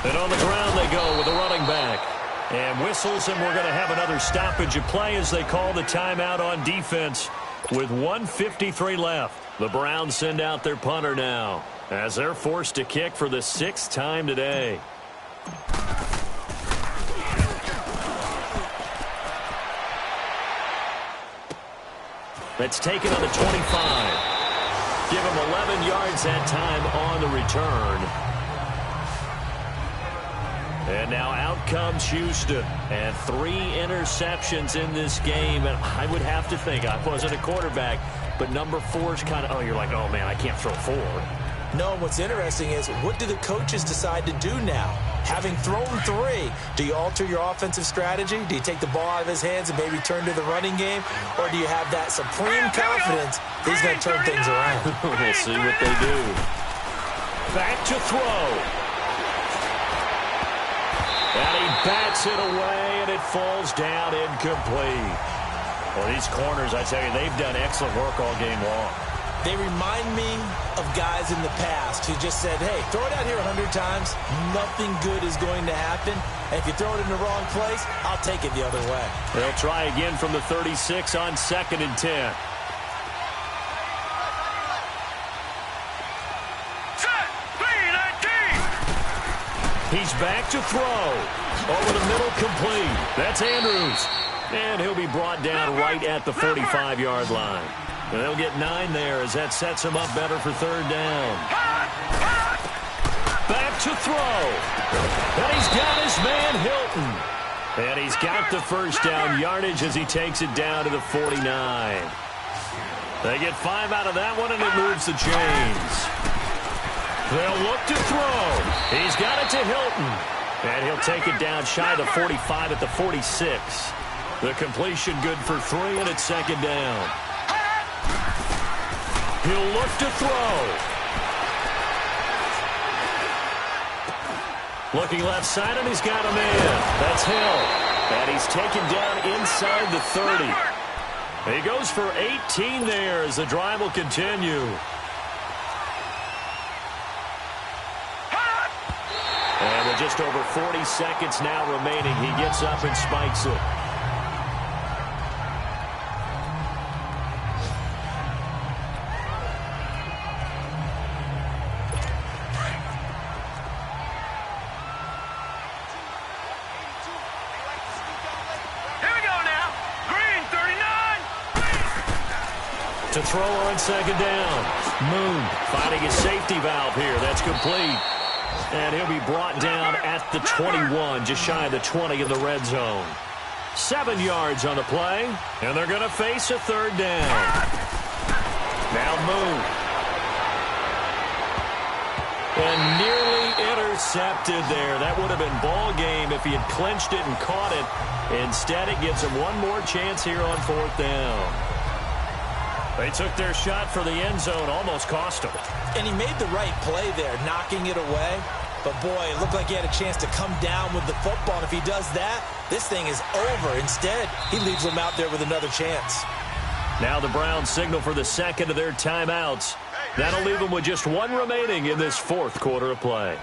And on the ground they go with a running back. And whistles, and we're going to have another stoppage of play as they call the timeout on defense with 1:53 left. The Browns send out their punter now as they're forced to kick for the 6th time today. That's taken on the 25. Give him 11 yards that time on the return. And now out comes Houston. And 3 interceptions in this game. And I would have to think, I wasn't a quarterback, but number 4 is kind of, oh, you're like, oh, man, I can't throw 4. No, what's interesting is, what do the coaches decide to do now? Having thrown 3, do you alter your offensive strategy? Do you take the ball out of his hands and maybe turn to the running game? Or do you have that supreme confidence that he's going to turn things around? We'll see what they do. Back to throw. And he bats it away, and it falls down incomplete. Well, these corners, I tell you, they've done excellent work all game long. They remind me of guys in the past who just said, hey, throw it out here 100 times. Nothing good is going to happen. And if you throw it in the wrong place, I'll take it the other way. They'll try again from the 36 on 2nd and 10. He's back to throw. Over the middle, complete. That's Andrews. And he'll be brought down right at the 45-yard line. And they'll get 9 there as that sets him up better for 3rd down. Back to throw. And he's got his man Hilton. And he's got the first down yardage as he takes it down to the 49. They get 5 out of that one, and it moves the chains. They'll look to throw. He's got it to Hilton. And he'll take it down shy of the 45 at the 46. The completion good for 3, and it's 2nd down. He'll look to throw. Looking left side, and he's got a man. That's Hill. And he's taken down inside the 30. He goes for 18 there as the drive will continue. And with just over 40 seconds now remaining, he gets up and spikes it. To throw on 2nd down. Moon finding his safety valve here. That's complete. And he'll be brought down at the 21, just shy of the 20 in the red zone. 7 yards on the play, and they're going to face a 3rd down. Now Moon. And nearly intercepted there. That would have been ball game if he had clinched it and caught it. Instead, it gives him one more chance here on 4th down. They took their shot for the end zone, almost cost him. And he made the right play there, knocking it away. But, boy, it looked like he had a chance to come down with the football. And if he does that, this thing is over. Instead, he leaves them out there with another chance. Now the Browns signal for the second of their timeouts. That'll leave them with just one remaining in this 4th quarter of play.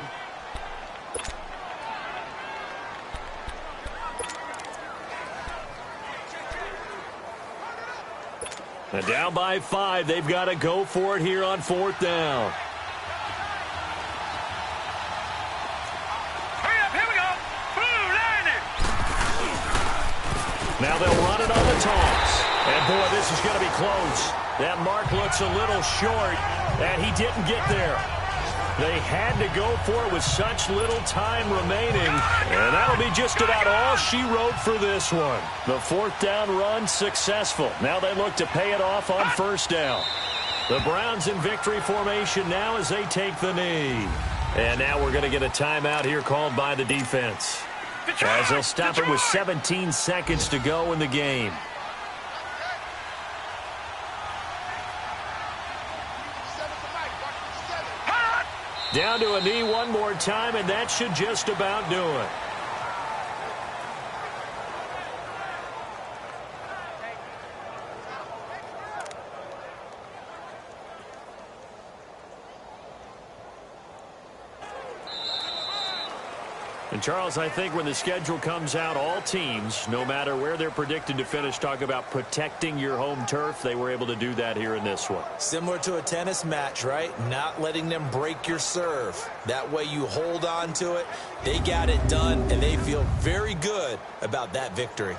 And down by 5, they've got to go for it here on 4th down. Hurry up, here we go. Boom, landed. Now they'll run it on the toss. And, boy, this is going to be close. That mark looks a little short, and he didn't get there. They had to go for it with such little time remaining, and that'll be just about all she wrote for this one. The 4th down run successful. Now they look to pay it off on 1st down. The Browns in victory formation now as they take the knee. And now we're going to get a timeout here called by the defense, as they'll stop it with 17 seconds to go in the game. Down to a knee one more time, and that should just about do it. And, Charles, I think when the schedule comes out, all teams, no matter where they're predicted to finish, talk about protecting your home turf. They were able to do that here in this one. Similar to a tennis match, right? Not letting them break your serve. That way you hold on to it. They got it done, and they feel very good about that victory.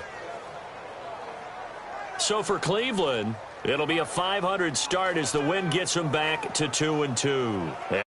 So for Cleveland, it'll be a 500 start as the win gets them back to 2-2.